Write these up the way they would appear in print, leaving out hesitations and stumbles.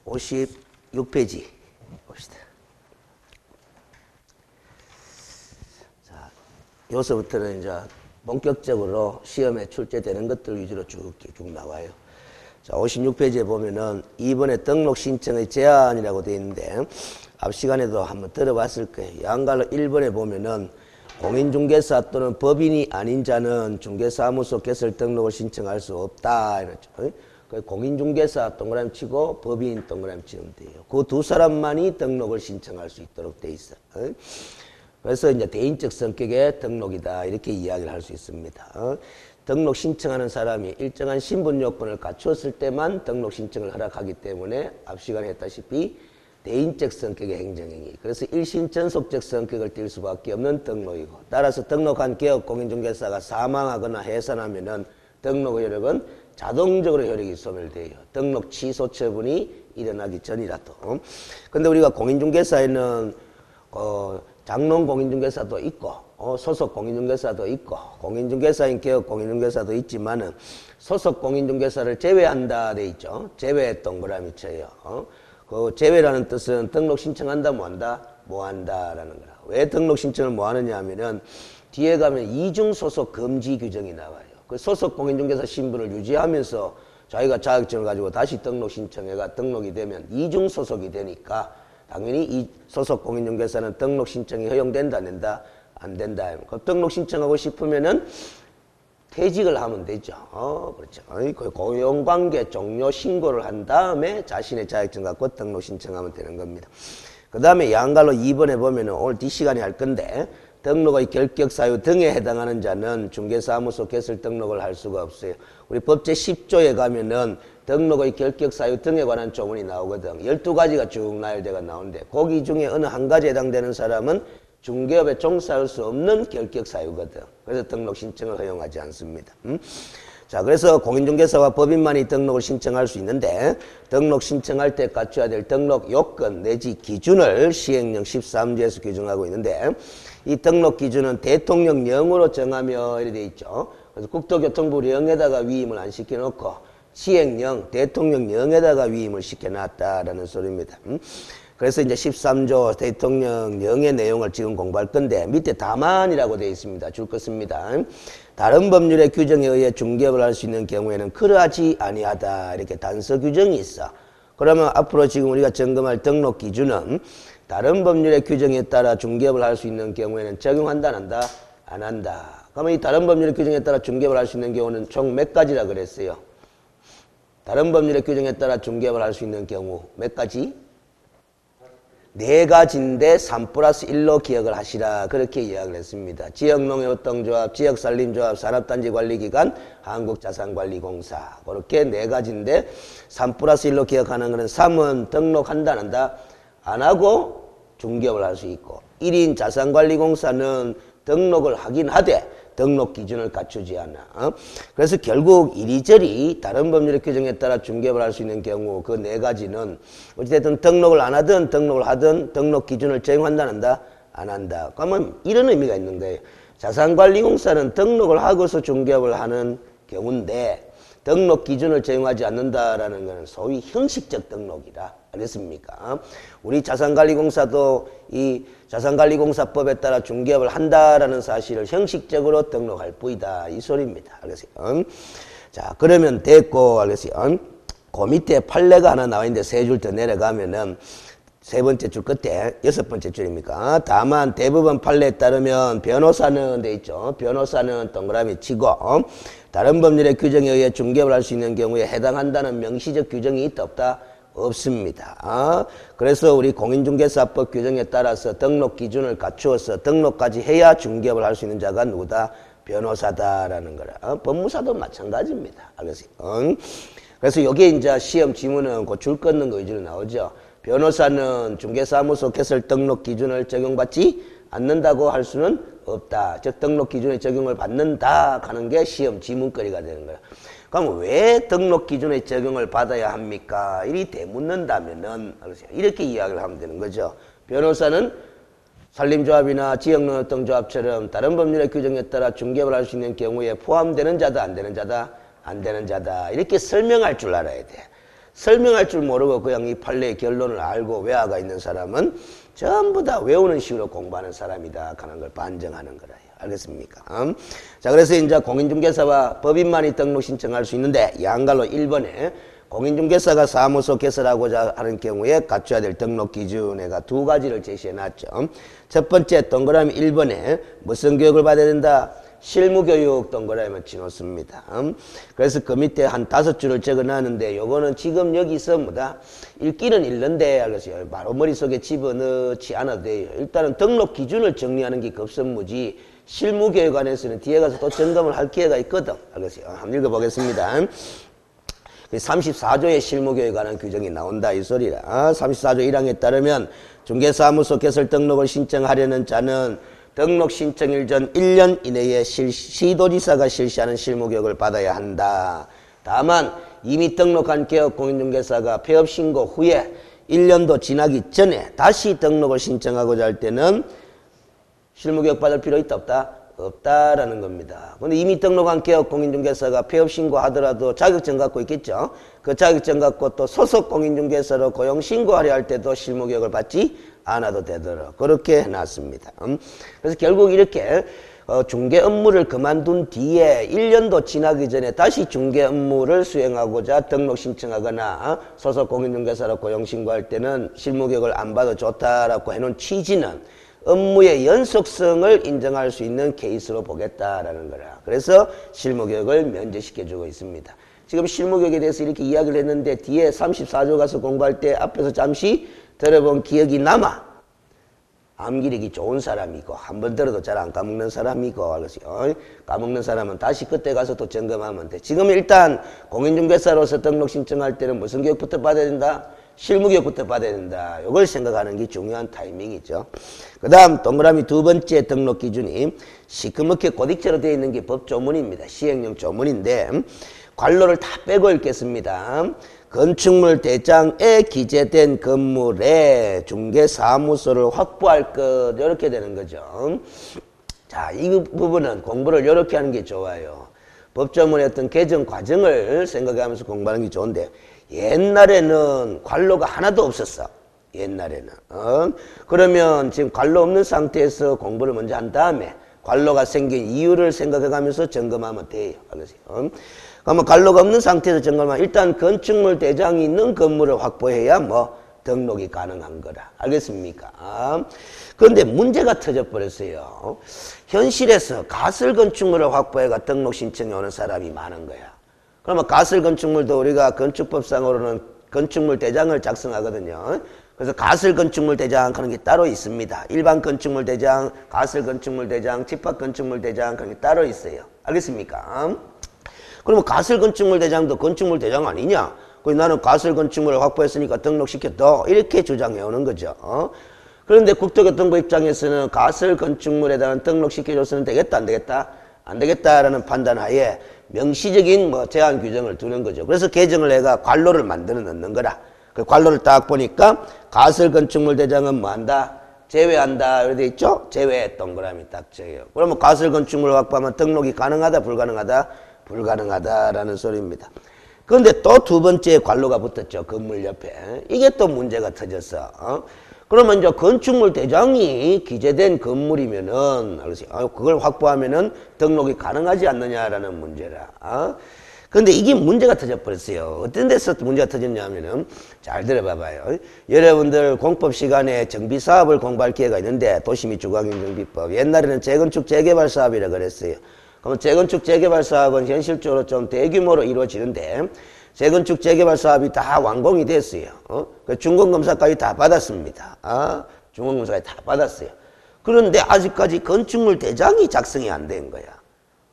56페이지 봅시다. 자, 여기서부터는 이제 본격적으로 시험에 출제되는 것들 위주로 쭉 나와요. 자, 56페이지에 보면은 이번에 등록 신청의 제한이라고 되어 있는데 앞 시간에도 한번 들어봤을 거예요. 양갈로 1번에 보면은 공인중개사 또는 법인이 아닌 자는 중개사무소 개설 등록을 신청할 수 없다 이렇죠. 공인중개사 동그라미 치고 법인 동그라미 치면 돼요. 그 두 사람만이 등록을 신청할 수 있도록 돼 있어. 그래서 이제 대인적 성격의 등록이다 이렇게 이야기를 할 수 있습니다. 등록 신청하는 사람이 일정한 신분 요건을 갖추었을 때만 등록 신청을 허락하기 때문에 앞 시간에 했다시피 대인적 성격의 행정행위. 그래서 일심 전속적 성격을 띨 수밖에 없는 등록이고, 따라서 등록한 개업 공인중개사가 사망하거나 해산하면은 등록 효력은 자동적으로 효력이 소멸돼요. 등록 취소 처분이 일어나기 전이라도. 근데 우리가 공인중개사에는 장롱 공인중개사도 있고 소속 공인중개사도 있고 공인중개사인 개업 공인중개사도 있지만은 소속 공인중개사를 제외한다 돼 있죠. 제외 동그라미 쳐요. 그 제외라는 뜻은 등록 신청한다 뭐한다? 뭐한다라는 거라. 왜 등록 신청을 뭐하느냐 하면은 뒤에 가면 이중 소속 금지 규정이 나와요. 그 소속 공인중개사 신분을 유지하면서 자기가 자격증을 가지고 다시 등록 신청해가 등록이 되면 이중 소속이 되니까 당연히 이 소속 공인중개사는 등록 신청이 허용된다 안 된다? 안 된다. 그 등록 신청하고 싶으면은 퇴직을 하면 되죠. 그렇죠. 그 고용관계 종료 신고를 한 다음에 자신의 자격증 갖고 등록 신청하면 되는 겁니다. 그 다음에 양갈로 2번에 보면은 오늘 뒷시간에 할 건데 등록의 결격사유 등에 해당하는 자는 중개사무소 개설 등록을 할 수가 없어요. 우리 법제 10조에 가면은 등록의 결격사유 등에 관한 조문이 나오거든. 12가지가 쭉 나열돼가 나오는데 거기 중에 어느 한 가지에 해당되는 사람은 중개업에 종사할 수 없는 결격사유거든. 그래서 등록 신청을 허용하지 않습니다. 자, 그래서 공인중개사와 법인만이 등록을 신청할 수 있는데 등록 신청할 때 갖춰야 될 등록 요건 내지 기준을 시행령 13조에서 규정하고 있는데 이 등록 기준은 대통령령으로 정하며 이렇게 돼 있죠. 그래서 국토교통부령에다가 위임을 안 시켜놓고 시행령 대통령령에다가 위임을 시켜놨다라는 소리입니다. 그래서 이제 13조 대통령령의 내용을 지금 공부할 건데 밑에 다만이라고 되어 있습니다. 줄 거 씁니다. 다른 법률의 규정에 의해 중개업을 할 수 있는 경우에는 그러하지 아니하다 이렇게 단서 규정이 있어. 그러면 앞으로 지금 우리가 점검할 등록 기준은 다른 법률의 규정에 따라 중개업을 할 수 있는 경우에는 적용한다 안 한다? 안 한다. 그러면 이 다른 법률의 규정에 따라 중개업을 할 수 있는 경우는 총 몇 가지라 그랬어요? 다른 법률의 규정에 따라 중개업을 할 수 있는 경우 몇 가지? 4가지인데 3+1로 기억을 하시라 그렇게 이야기를 했습니다. 지역농협협동조합, 지역산림조합, 산업단지관리기관, 한국자산관리공사 그렇게 4가지인데 3+1로 기억하는 것은 3은 등록한다 안 한다? 안 하고 중개업을 할 수 있고 1인 자산관리공사는 등록을 하긴 하되 등록 기준을 갖추지 않아. 그래서 결국 이리저리 다른 법률의 규정에 따라 중개업을 할 수 있는 경우 그 4가지는 어찌됐든 등록을 안 하든 등록을 하든 등록 기준을 적용한다 안 한다? 안 한다. 그러면 이런 의미가 있는 거예요. 자산관리공사는 등록을 하고서 중개업을 하는 경우인데 등록 기준을 적용하지 않는다라는 것은 소위 형식적 등록이다. 알겠습니까? 우리 자산관리공사도 이 자산관리공사법에 따라 중개업을 한다라는 사실을 형식적으로 등록할 뿐이다. 이 소리입니다. 알겠어요? 자, 그러면 됐고, 알겠어요? 그 밑에 판례가 하나 나와 있는데 3줄 더 내려가면은 3번째 줄 끝에 6번째 줄입니까? 다만 대부분 판례에 따르면 변호사는 돼 있죠. 변호사는 동그라미 치고 다른 법률의 규정에 의해 중개업을 할 수 있는 경우에 해당한다는 명시적 규정이 있다 없다? 없습니다. 그래서 우리 공인중개사법 규정에 따라서 등록 기준을 갖추어서 등록까지 해야 중개업을 할 수 있는 자가 누구다? 변호사다라는 거라. 법무사도 마찬가지입니다. 알겠어요? 그래서 여기에 이제 시험 지문은 그 줄 끊는 거 위주로 나오죠. 변호사는 중개사무소 개설 등록 기준을 적용받지 않는다고 할 수는 없다. 즉 등록 기준의 적용을 받는다 하는 게 시험 지문거리가 되는 거야. 그럼 왜 등록 기준의 적용을 받아야 합니까? 이리 되묻는다면은 이렇게 이야기를 하면 되는 거죠. 변호사는 산림조합이나 지역농협동조합처럼 다른 법률의 규정에 따라 중개업을 할 수 있는 경우에 포함되는 자다 안 되는 자다? 안 되는 자다. 이렇게 설명할 줄 알아야 돼. 설명할 줄 모르고 그냥 이 판례의 결론을 알고 외화가 있는 사람은 전부 다 외우는 식으로 공부하는 사람이다 하는 걸 반증하는 거라요. 알겠습니까? 자, 그래서 이제 공인중개사와 법인만이 등록 신청할 수 있는데 양갈로 1번에 공인중개사가 사무소 개설하고자 하는 경우에 갖춰야 될 등록 기준에가 두 가지를 제시해 놨죠. 첫 번째 동그라미 1번에 무슨 교육을 받아야 된다? 실무교육 동그라미만 치놓습니다. 그래서 그 밑에 한 5줄을 적어 놨는데 요거는 지금 여기서 뭐다? 읽기는 읽는데 그래서 바로 머릿속에 집어넣지 않아도 돼요. 일단은 등록 기준을 정리하는 게 급선무지 실무교육 안에서는 뒤에 가서 또 점검을 할 기회가 있거든. 알겠어요? 한번 읽어보겠습니다. 34조의 실무교육에 관한 규정이 나온다 이 소리라. 34조 1항에 따르면 중개사무소 개설 등록을 신청하려는 자는 등록 신청일 전 1년 이내에 시도지사가 실시하는 실무교육을 받아야 한다. 다만 이미 등록한 개업공인중개사가 폐업신고 후에 1년도 지나기 전에 다시 등록을 신청하고자 할 때는 실무교육 받을 필요 있다 없다? 없다라는 겁니다. 근데 이미 등록한 개업공인중개사가 폐업신고하더라도 자격증 갖고 있겠죠. 그 자격증 갖고 또 소속 공인중개사로 고용신고하려 할 때도 실무교육을 받지 않아도 되도록 그렇게 해놨습니다. 그래서 결국 이렇게 중개 업무를 그만둔 뒤에 1년도 지나기 전에 다시 중개 업무를 수행하고자 등록 신청하거나 소속 공인중개사로 고용신고할 때는 실무교육을 안 받아도 좋다라고 해놓은 취지는 업무의 연속성을 인정할 수 있는 케이스로 보겠다라는 거라. 그래서 실무교육을 면제시켜주고 있습니다. 지금 실무교육에 대해서 이렇게 이야기를 했는데 뒤에 34조 가서 공부할 때 앞에서 잠시 들어본 기억이 남아. 암기력이 좋은 사람이고 한 번 들어도 잘 안 까먹는 사람이고 까먹는 사람은 다시 그때 가서 또 점검하면 돼. 지금 일단 공인중개사로서 등록 신청할 때는 무슨 교육부터 받아야 된다? 실무교육부터 받아야 된다. 이걸 생각하는 게 중요한 타이밍이죠. 그 다음 동그라미 두 번째 등록 기준이 시커멓게 고딕체로 되어 있는 게 법조문입니다. 시행령 조문인데 관로를 다 빼고 읽겠습니다. 건축물 대장에 기재된 건물에 중개사무소를 확보할 것 이렇게 되는 거죠. 자, 이 부분은 공부를 이렇게 하는 게 좋아요. 법조문의 어떤 개정 과정을 생각하면서 공부하는 게 좋은데 옛날에는 관로가 하나도 없었어. 옛날에는. 그러면 지금 관로 없는 상태에서 공부를 먼저 한 다음에 관로가 생긴 이유를 생각해가면서 점검하면 돼요. 알겠어요? 그러면 관로가 없는 상태에서 점검하면 일단 건축물 대장이 있는 건물을 확보해야 뭐 등록이 가능한 거라. 알겠습니까? 그런데 문제가 터져버렸어요. 현실에서 가설 건축물을 확보해가 등록 신청이 오는 사람이 많은 거야. 그러면 가설 건축물도 우리가 건축법상으로는 건축물 대장을 작성하거든요. 그래서 가설 건축물 대장 하는 게 따로 있습니다. 일반 건축물 대장, 가설 건축물 대장, 집합 건축물 대장 하는 게 따로 있어요. 알겠습니까? 그러면 가설 건축물 대장도 건축물 대장 아니냐? 나는 가설 건축물을 확보했으니까 등록시켰다. 이렇게 주장해 오는 거죠. 그런데 국토교통부 입장에서는 가설 건축물에 대한 등록시켜줬으면 되겠다, 안 되겠다? 안 되겠다라는 판단하에 명시적인 제한 규정을 두는 거죠. 그래서 개정을 해가 관로를 만들어 넣는 거라. 그 관로를 딱 보니까 가설 건축물 대장은 뭐 한다? 제외한다. 이렇게 돼 있죠? 제외 동그라미 딱 적어요. 그러면 가설 건축물을 확보하면 등록이 가능하다, 불가능하다? 불가능하다라는 소리입니다. 그런데 또 두 번째 관로가 붙었죠. 건물 옆에. 이게 또 문제가 터졌어. 그러면 이제 건축물 대장이 기재된 건물이면은, 그걸 확보하면은 등록이 가능하지 않느냐라는 문제라. 근데 이게 문제가 터져버렸어요. 어떤 데서 문제가 터졌냐면은, 잘 들어봐봐요. 여러분들 공법 시간에 정비 사업을 공부할 기회가 있는데, 도시및 주거환경정비법. 옛날에는 재건축 재개발 사업이라 그랬어요. 그럼 재건축 재개발 사업은 현실적으로 좀 대규모로 이루어지는데, 재건축 재개발 사업이 다 완공이 됐어요. 그 준공검사까지 다 받았습니다. 준공검사까지 다 받았어요. 그런데 아직까지 건축물 대장이 작성이 안 된 거야.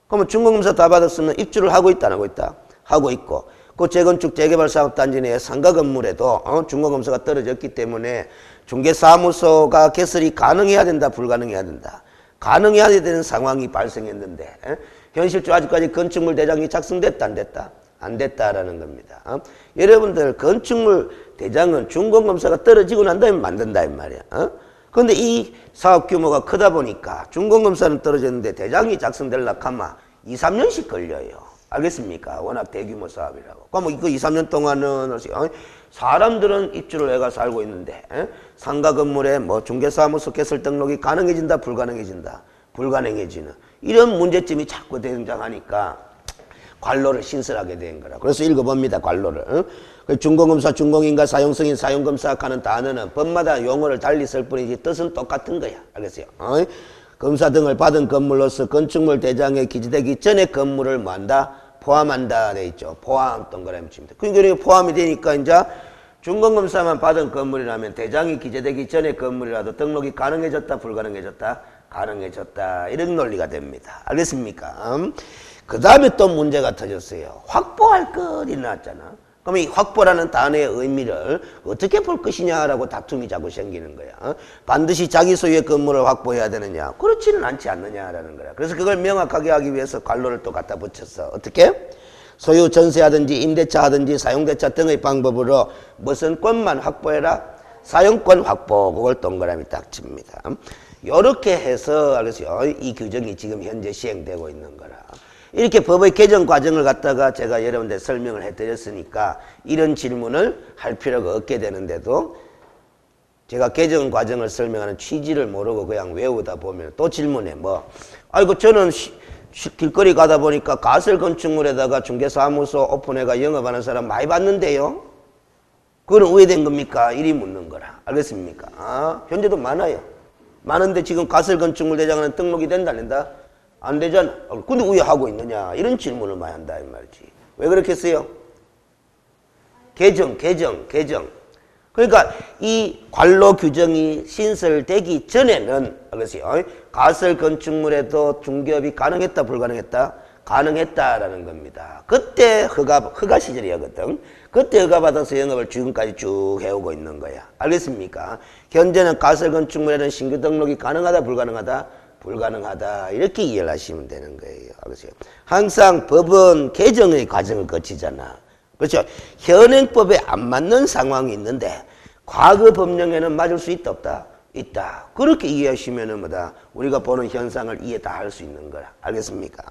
그러면 준공검사 다 받았으면 입주를 하고 있다, 안 하고 있다? 하고 있고, 그 재건축 재개발 사업 단지 내에 상가 건물에도 준공검사가 떨어졌기 때문에 중개사무소가 개설이 가능해야 된다, 불가능해야 된다? 가능해야 되는 상황이 발생했는데, 현실적으로 아직까지 건축물 대장이 작성됐다, 안 됐다? 안 됐다라는 겁니다. 여러분들 건축물 대장은 준공검사가 떨어지고 난 다음에 만든다 이 말이야. 그런데 이 사업 규모가 크다 보니까 준공검사는 떨어졌는데 대장이 작성되려고 하면 2, 3년씩 걸려요. 알겠습니까? 워낙 대규모 사업이라고. 그럼 이거 2, 3년 동안은 사람들은 입주를 해가 살고 있는데 상가 건물에 뭐 중개사무소 개설 등록이 가능해진다, 불가능해진다, 불가능해지는 이런 문제점이 자꾸 등장하니까 관로를 신설하게 된 거라. 그래서 읽어봅니다. 관로를. 준공검사, 준공인가, 사용승인, 사용검사 하는 단어는 법마다 용어를 달리 쓸 뿐이지 뜻은 똑같은 거야. 알겠어요? 검사 등을 받은 건물로서 건축물 대장에 기재되기 전에 건물을 뭐한다? 포함한다 돼 있죠. 포함 동그라미 칩니다. 그러니까 포함이 되니까 이제 준공검사만 받은 건물이라면 대장이 기재되기 전에 건물이라도 등록이 가능해졌다, 불가능해졌다? 가능해졌다. 이런 논리가 됩니다. 알겠습니까? 그 다음에 또 문제가 터졌어요. 확보할 것이 나왔잖아. 그럼 이 확보라는 단어의 의미를 어떻게 볼 것이냐라고 다툼이 자꾸 생기는 거야. 반드시 자기 소유의 건물을 확보해야 되느냐? 그렇지는 않지 않느냐라는 거야. 그래서 그걸 명확하게 하기 위해서 관로를 또 갖다 붙였어. 어떻게? 소유 전세하든지 임대차 하든지 사용대차 등의 방법으로 무슨 권만 확보해라? 사용권 확보. 그걸 동그라미 딱 칩니다. 이렇게 해서 알겠어요. 이 규정이 지금 현재 시행되고 있는 거라. 이렇게 법의 개정 과정을 갖다가 제가 여러분들 설명을 해드렸으니까 이런 질문을 할 필요가 없게 되는데도 제가 개정 과정을 설명하는 취지를 모르고 그냥 외우다 보면 또 질문해 뭐 아이고 저는 길거리 가다 보니까 가설 건축물에다가 중개사무소 오픈해가 영업하는 사람 많이 봤는데요. 그건 우회된 겁니까? 이리 묻는 거라. 알겠습니까? 현재도 많아요. 많은데 지금 가설 건축물 대장은 등록이 된다 안 된다? 안 되잖아. 근데 왜 하고 있느냐? 이런 질문을 많이 한다 이 말이지. 왜 그렇겠어요? 개정. 그러니까 이 관로 규정이 신설되기 전에는 알겠어요? 가설 건축물에도 중개업이 가능했다, 불가능했다? 가능했다라는 겁니다. 그때 허가 시절이었거든. 그때 허가 받아서 영업을 지금까지 쭉 해오고 있는 거야. 알겠습니까? 현재는 가설 건축물에는 신규 등록이 가능하다, 불가능하다? 불가능하다. 이렇게 이해를 하시면 되는 거예요. 알겠어요? 항상 법은 개정의 과정을 거치잖아. 그렇죠? 현행법에 안 맞는 상황이 있는데 과거 법령에는 맞을 수 있다, 없다? 있다. 그렇게 이해하시면은 뭐다? 우리가 보는 현상을 이해 다 할 수 있는 거라. 알겠습니까?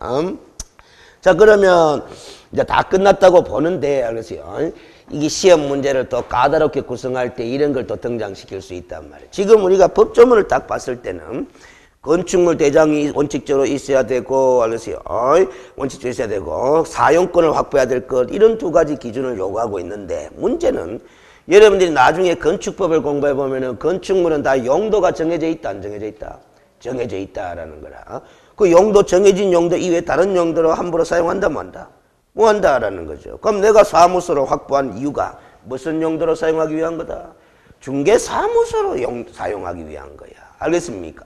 자, 그러면 이제 다 끝났다고 보는데 알겠어요? 이게 시험 문제를 더 까다롭게 구성할 때 이런 걸 또 등장시킬 수 있단 말이에요. 지금 우리가 법조문을 딱 봤을 때는 건축물 대장이 원칙적으로 있어야 되고, 알겠어요? 원칙적으로 있어야 되고, 사용권을 확보해야 될 것, 이런 두 가지 기준을 요구하고 있는데, 문제는 여러분들이 나중에 건축법을 공부해 보면은 건축물은 다 용도가 정해져 있다, 안 정해져 있다? 정해져 있다라는 거라. 그 용도, 정해진 용도 이외에 다른 용도로 함부로 사용한다, 뭐 한다? 뭐 한다라는 거죠. 그럼 내가 사무소를 확보한 이유가 무슨 용도로 사용하기 위한 거다? 중개사무소로 사용하기 위한 거야. 알겠습니까?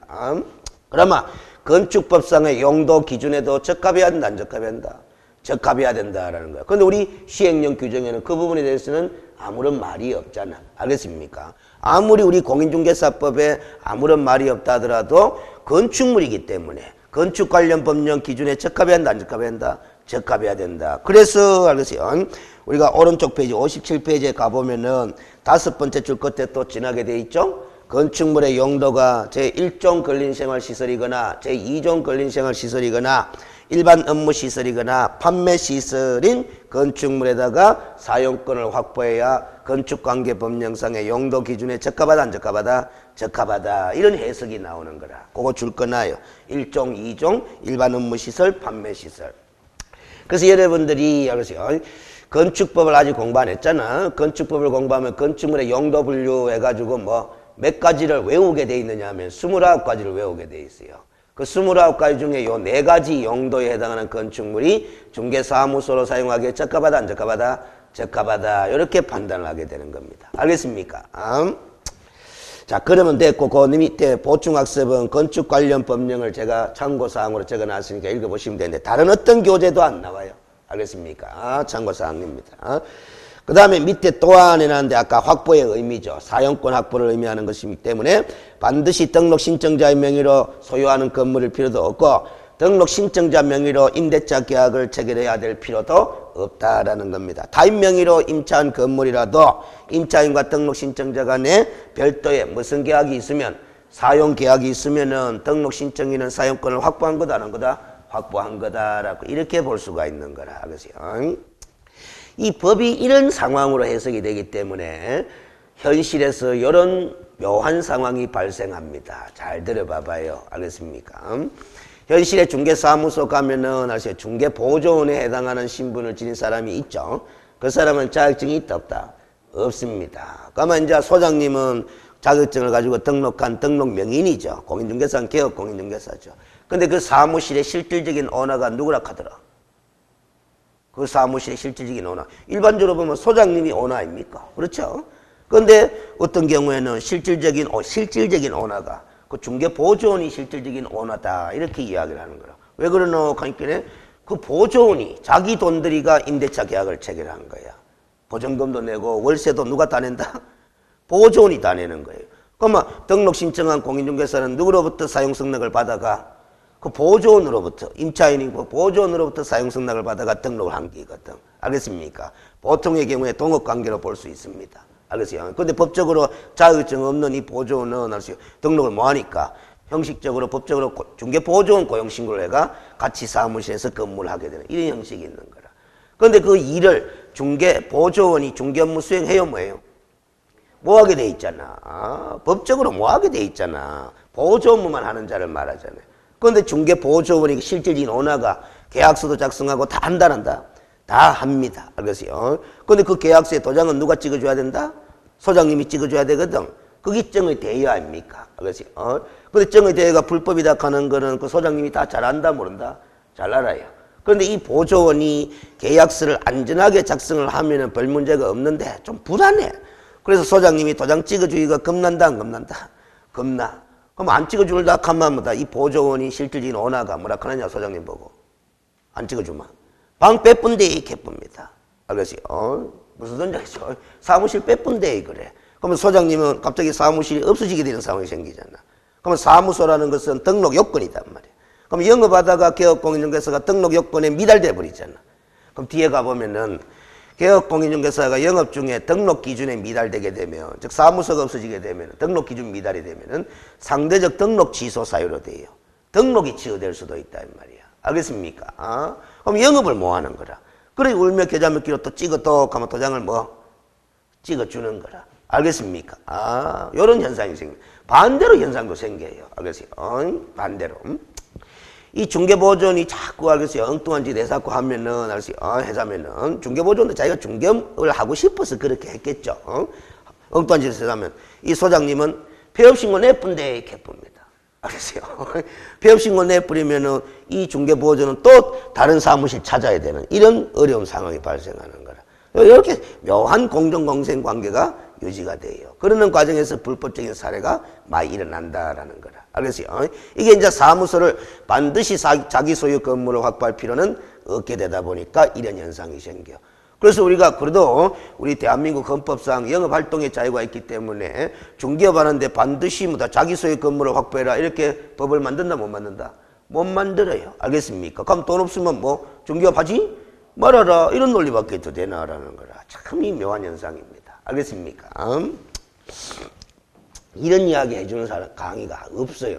그러면 건축법상의 용도 기준에도 적합해야 한다, 안 적합해야 한다? 적합해야 된다라는 거야. 그런데 우리 시행령 규정에는 그 부분에 대해서는 아무런 말이 없잖아. 알겠습니까? 아무리 우리 공인중개사법에 아무런 말이 없다 하더라도 건축물이기 때문에 건축 관련 법령 기준에 적합해야 한다, 안 적합해야 한다? 적합해야 된다. 그래서 알겠어요? 우리가 오른쪽 페이지 57페이지에 가보면은 5번째 줄 끝에 또 지나게 돼 있죠? 건축물의 용도가 제1종 근린생활시설이거나 제2종 근린생활시설이거나 일반 업무시설이거나 판매시설인 건축물에다가 사용권을 확보해야 건축관계법령상의 용도 기준에 적합하다, 안 적합하다? 적합하다. 이런 해석이 나오는 거라. 그거 줄 거나요? 1종, 2종, 일반 업무시설, 판매시설. 그래서 여러분들이 알겠어요? 건축법을 아직 공부 안 했잖아. 건축법을 공부하면 건축물의 용도 분류해가지고 뭐 몇 가지를 외우게 돼 있느냐 하면 29가지를 외우게 돼 있어요. 그 29가지 중에 요 4가지 용도에 해당하는 건축물이 중개사무소로 사용하기에 적합하다, 안 적합하다? 적합하다. 이렇게 판단을 하게 되는 겁니다. 알겠습니까? 자, 그러면 됐고, 그 밑에 보충학습은 건축 관련 법령을 제가 참고사항으로 적어놨으니까 읽어보시면 되는데, 다른 어떤 교재도 안 나와요. 알겠습니까? 참고사항입니다. 그 다음에 밑에 또한 해놨는데 아까 확보의 의미죠. 사용권 확보를 의미하는 것이기 때문에 반드시 등록 신청자의 명의로 소유하는 건물일 필요도 없고 등록 신청자 명의로 임대차 계약을 체결해야 될 필요도 없다라는 겁니다. 타인 명의로 임차한 건물이라도 임차인과 등록 신청자 간에 별도의 무슨 계약이 있으면 사용 계약이 있으면은 등록 신청인은 사용권을 확보한 거다, 안 한 거다? 확보한 거다라고 이렇게 볼 수가 있는 거라. 그래서 이 법이 이런 상황으로 해석이 되기 때문에 현실에서 이런 묘한 상황이 발생합니다. 잘 들어봐봐요. 알겠습니까? 현실에 중개사무소 가면은 아시죠? 중개보조원에 해당하는 신분을 지닌 사람이 있죠. 그 사람은 자격증이 있다 없다? 없습니다. 그러면 이제 소장님은 자격증을 가지고 등록한 등록 명인이죠. 공인중개사는 개업 공인중개사죠. 근데 그 사무실의 실질적인 오너가 누구라 하더라? 그 사무실의 실질적인 오너. 일반적으로 보면 소장님이 오너 아닙니까? 그렇죠? 그런데 어떤 경우에는 실질적인 오너가 그 중개보조원이 실질적인 오너다. 이렇게 이야기를 하는 거라. 왜 그러노? 하니까 그 보조원이 자기 돈 들이가 임대차 계약을 체결한 거야. 보증금도 내고 월세도 누가 다 낸다? 보조원이 다 내는 거예요. 그러면 등록 신청한 공인중개사는 누구로부터 사용승낙을 받아가? 그 보조원으로부터, 임차인이 보조원으로부터 사용승낙을 받아가 등록을 한 게거든. 알겠습니까? 보통의 경우에 동업관계로 볼 수 있습니다. 알겠어요? 근데 법적으로 자격증 없는 이 보조원은 알았어요? 등록을 뭐 하니까? 형식적으로, 법적으로 중개보조원 고용신고를 해가 같이 사무실에서 근무를 하게 되는 이런 형식이 있는 거라. 그런데 그 일을 중개보조원이 중개업무 수행해요, 뭐예요? 뭐 하게 돼 있잖아. 법적으로 뭐 하게 돼 있잖아. 보조 업무만 하는 자를 말하잖아요. 그런데 중개보조원이 실질적인 오너가 계약서도 작성하고 다 한다, 한다? 다 합니다. 알겠어요? 그런데 그 계약서에 도장은 누가 찍어줘야 된다? 소장님이 찍어줘야 되거든. 그게 정의 대여 아닙니까? 알겠어요? 근데 정의 대여가 불법이다 하는 거는 그 소장님이 다 잘 안다, 모른다? 잘 알아요. 그런데 이 보조원이 계약서를 안전하게 작성을 하면은 별 문제가 없는데 좀 불안해. 그래서 소장님이 도장 찍어주기가 겁난다, 안 겁난다? 겁나. 그럼 안 찍어줄다 하면 뭐다? 이 보조원이 실질적인 오너가 뭐라 하느냐, 소장님 보고. 안 찍어주면. 방 빼뿐데 개쁩니다. 알겠어요? 무슨 소리죠? 사무실 빼뿐데 그래. 그러면 소장님은 갑자기 사무실이 없어지게 되는 상황이 생기잖아. 그러면 사무소라는 것은 등록 요건이단 말이야. 그럼 영업하다가 개업공인중개사가 등록 요건에 미달돼 버리잖아. 그럼 뒤에 가보면은 개업공인중개사가 영업 중에 등록 기준에 미달되게 되면, 즉 사무소가 없어지게 되면, 등록 기준 미달이 되면은 상대적 등록 취소 사유로 돼요. 등록이 취소될 수도 있다 이 말이야. 알겠습니까? 그럼 영업을 뭐 하는 거라? 그래 울며 계좌 몇 기로 또 찍어 또 가면 도장을 뭐 찍어주는 거라. 알겠습니까? 요런 현상이 생깁니다. 반대로 현상도 생겨요. 알겠어요? 반대로. 이 중개보조원이 자꾸 알겠어요? 엉뚱한 짓 해사고 하면은 알겠어요? 해자면은 중개보조원도 자기가 중개업을 하고 싶어서 그렇게 했겠죠. 엉뚱한 짓 해사면 이 소장님은 폐업신고 내뿐데 개쁩니다. 알겠어요? 폐업신고 내뿌리면은 이 중개보조원은 또 다른 사무실 찾아야 되는 이런 어려운 상황이 발생하는 거라. 이렇게 묘한 공정공생 관계가 유지가 돼요. 그러는 과정에서 불법적인 사례가 많이 일어난다라는 거라. 알겠어요? 이게 이제 사무소를 반드시 자기 소유 건물을 확보할 필요는 없게 되다 보니까 이런 현상이 생겨. 그래서 우리가 그래도 우리 대한민국 헌법상 영업활동의 자유가 있기 때문에 중개업하는데 반드시 뭐다 자기 소유 건물을 확보해라 이렇게 법을 만든다 못 만든다? 못 만들어요. 알겠습니까? 그럼 돈 없으면 뭐 중개업하지 말아라 이런 논리밖에 더 되나라는 거라. 참 이 묘한 현상입니다. 알겠습니까? 이런 이야기 해주는 사람 강의가 없어요.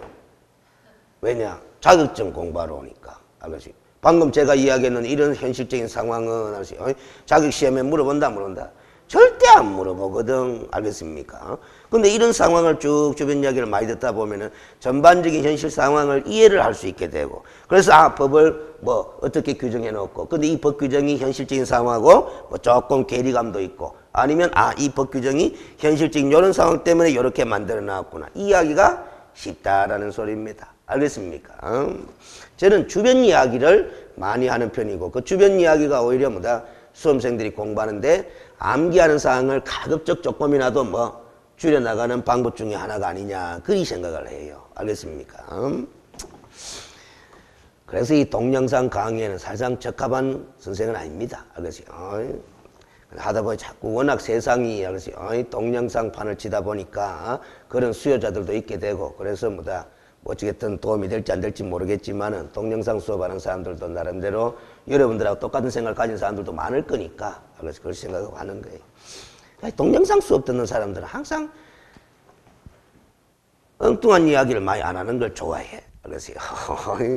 왜냐? 자격증 공부하러 오니까. 알겠어요? 방금 제가 이야기했는 이런 현실적인 상황은 알겠어요? 자격시험에 물어본다 물어본다? 절대 안 물어보거든. 알겠습니까? 근데 이런 상황을 쭉 주변 이야기를 많이 듣다 보면은 전반적인 현실 상황을 이해를 할 수 있게 되고 그래서 법을 뭐 어떻게 규정해 놓고 근데 이 법 규정이 현실적인 상황하고 뭐 조금 괴리감도 있고 아니면 이 법 규정이 현실적인 이런 상황 때문에 이렇게 만들어 놨구나. 이 이야기가 쉽다라는 소리입니다. 알겠습니까? 저는 주변 이야기를 많이 하는 편이고 그 주변 이야기가 오히려 뭐다 수험생들이 공부하는데 암기하는 사항을 가급적 조금이라도 뭐 줄여나가는 방법 중에 하나가 아니냐 그리 생각을 해요. 알겠습니까? 그래서 이 동영상 강의에는 사실상 적합한 선생은 아닙니다. 알겠어요? 하다 보니 자꾸 워낙 세상이 알겠어요? 동영상판을 치다 보니까 그런 수요자들도 있게 되고 그래서 뭐다 뭐 어찌됐든 도움이 될지 안 될지 모르겠지만은 동영상 수업하는 사람들도 나름대로 여러분들하고 똑같은 생각을 가진 사람들도 많을 거니까 그래서 그렇게 생각하고 하는 거예요. 동영상 수업 듣는 사람들은 항상 엉뚱한 이야기를 많이 안 하는 걸 좋아해. 그래서요.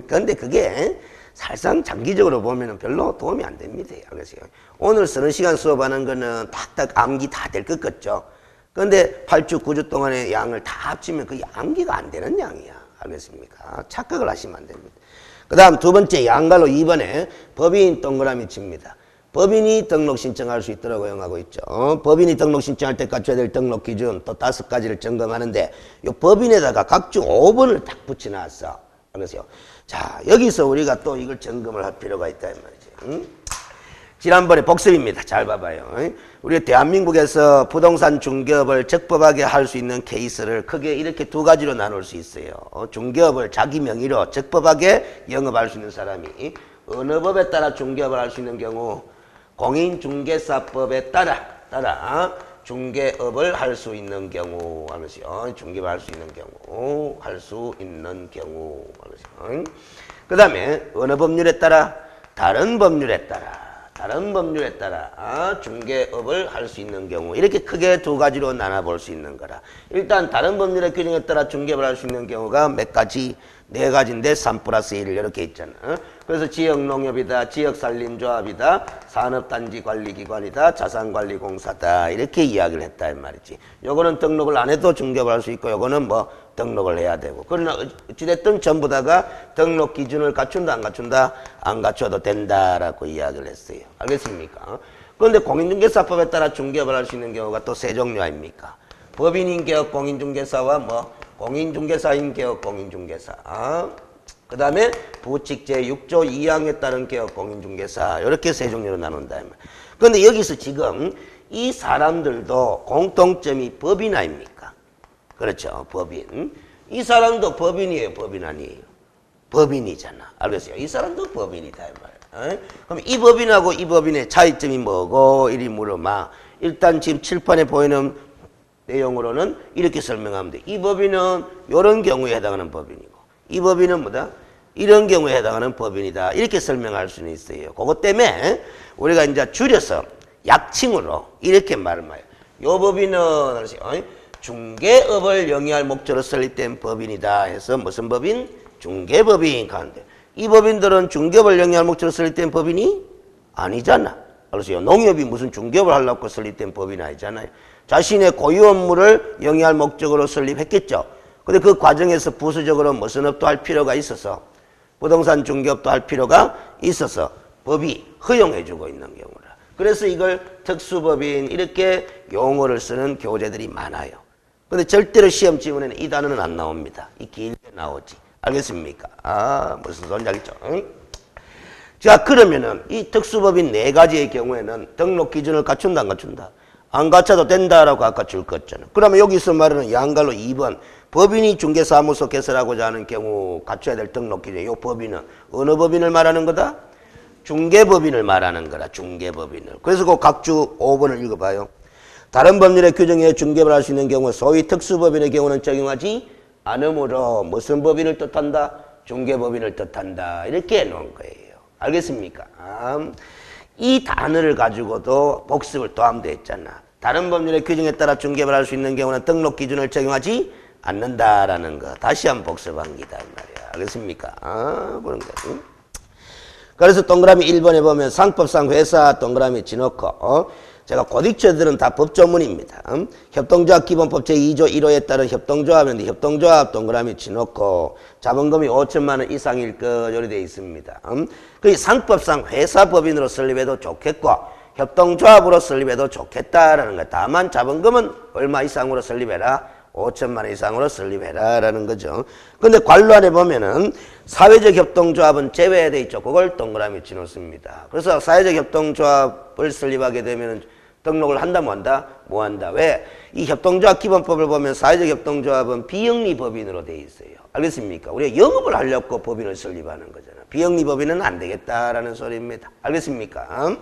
그런데 그게 사실상 장기적으로 보면은 별로 도움이 안 됩니다. 그래서 오늘 서너 시간 수업하는 거는 딱딱 암기 다 될 것 같죠. 그런데 8주, 9주 동안의 양을 다 합치면 그 암기가 안 되는 양이야. 알겠습니까? 착각을 하시면 안 됩니다. 그 다음 두 번째 양갈로 2번에 법인 동그라미 칩니다. 법인이 등록 신청할 수 있도록 허용하고 있죠. 법인이 등록 신청할 때 갖춰야 될 등록 기준 또 5가지를 점검하는데 이 법인에다가 각종 5번을 딱 붙여놨어. 그래서요. 자, 여기서 우리가 또 이걸 점검을 할 필요가 있다 이 말이지. 지난번에 복습입니다. 잘 봐봐요. 우리 대한민국에서 부동산 중개업을 적법하게 할 수 있는 케이스를 크게 이렇게 두 가지로 나눌 수 있어요. 중개업을 자기 명의로 적법하게 영업할 수 있는 사람이 어느 법에 따라 중개업을 할 수 있는 경우 공인중개사법에 따라 중개업을 할 수 있는 경우 하면서요. 중개업을 할 수 있는 경우 그 다음에 어느 법률에 따라 다른 법률에 따라 중개업을 할 수 있는 경우 이렇게 크게 두 가지로 나눠볼 수 있는 거라. 일단 다른 법률의 규정에 따라 중개업을 할 수 있는 경우가 몇 가지? 네 가지인데 3+1 이렇게 있잖아. 그래서 지역농협이다, 지역산림조합이다, 산업단지관리기관이다, 자산관리공사다 이렇게 이야기를 했다 이 말이지. 요거는 등록을 안 해도 중개업을 할 수 있고 요거는 뭐 등록을 해야 되고. 그러나 어찌됐든 전부 다가 등록 기준을 갖춘다 안 갖춘다? 안 갖춰도 된다라고 이야기를 했어요. 알겠습니까? 그런데 공인중개사법에 따라 중개업을 할 수 있는 경우가 또 세 종류 아닙니까? 법인인 개업 공인중개사와 뭐 공인중개사인 개업 공인중개사. 그 다음에 부칙 제6조 2항에 따른 개업 공인중개사. 이렇게 세 종류로 나눈다. 그런데 여기서 지금 이 사람들도 공통점이 법인 아닙니까? 그렇죠. 법인. 이 사람도 법인이에요. 법인 아니에요. 법인이잖아. 알겠어요? 이 사람도 법인이다. 이 말이야. 그럼 이 법인하고 이 법인의 차이점이 뭐고? 이리 물어봐. 일단 지금 칠판에 보이는 내용으로는 이렇게 설명하면 돼. 이 법인은 이런 경우에 해당하는 법인이고 이 법인은 뭐다? 이런 경우에 해당하는 법인이다. 이렇게 설명할 수는 있어요. 그것 때문에 우리가 이제 줄여서 약칭으로 이렇게 말을 해요. 이 법인은 중개업을 영위할 목적으로 설립된 법인이다 해서 무슨 법인? 중개법인 가는데 이 법인들은 중개업을 영위할 목적으로 설립된 법인이 아니잖아. 그래서 농협이 무슨 중개업을 하려고 설립된 법인이 아니잖아요. 자신의 고유 업무를 영위할 목적으로 설립했겠죠. 근데 그 과정에서 부수적으로 무슨 업도 할 필요가 있어서 부동산 중개업도 할 필요가 있어서 법이 허용해주고 있는 경우라. 그래서 이걸 특수법인 이렇게 용어를 쓰는 교재들이 많아요. 근데 절대로 시험 지문에는 이 단어는 안 나옵니다. 이 길게 나오지. 알겠습니까? 무슨 소리인지 알겠죠? 응? 자, 그러면은 이 특수법인 네 가지의 경우에는 등록 기준을 갖춘다 안 갖춘다? 안 갖춰도 된다라고 아까 줄 거였잖아. 그러면 여기서 말하는 양갈로 2번 법인이 중개사무소 개설하고자 하는 경우 갖춰야 될 등록 기준. 이 법인은 어느 법인을 말하는 거다? 중개법인을 말하는 거라. 중개법인을. 그래서 그 각주 5번을 읽어봐요. 다른 법률의 규정에 중개업을 할 수 있는 경우 소위 특수법인의 경우는 적용하지 않으므로 무슨 법인을 뜻한다? 중개법인을 뜻한다. 이렇게 해놓은 거예요. 알겠습니까? 이 단어를 가지고도 복습을 또 하면 됐잖아. 다른 법률의 규정에 따라 중개업을 할 수 있는 경우는 등록 기준을 적용하지 않는다라는 거. 다시 한번 복습한 기다 말이야. 알겠습니까? 그런 거. 그래서 동그라미 1번에 보면 상법상 회사 동그라미 지놓고 제가 고딕처들은 다 법 전문입니다. 협동조합 기본법 제2조 1호에 따른 협동조합인데 협동조합 동그라미 치놓고 자본금이 5천만 원 이상일 것 요리 되어 있습니다. 그 상법상 회사법인으로 설립해도 좋겠고 협동조합으로 설립해도 좋겠다라는 거예요. 다만 자본금은 얼마 이상으로 설립해라? 5천만 원 이상으로 설립해라 라는 거죠. 근데 관로안에 보면은 사회적 협동조합은 제외되어 있죠. 그걸 동그라미 치놓습니다. 그래서 사회적 협동조합을 설립하게 되면은 등록을 한다 뭐 한다? 뭐 한다. 왜? 이 협동조합 기본법을 보면 사회적 협동조합은 비영리 법인으로 되어 있어요. 알겠습니까? 우리가 영업을 하려고 법인을 설립하는 거잖아. 비영리 법인은 안 되겠다라는 소리입니다. 알겠습니까?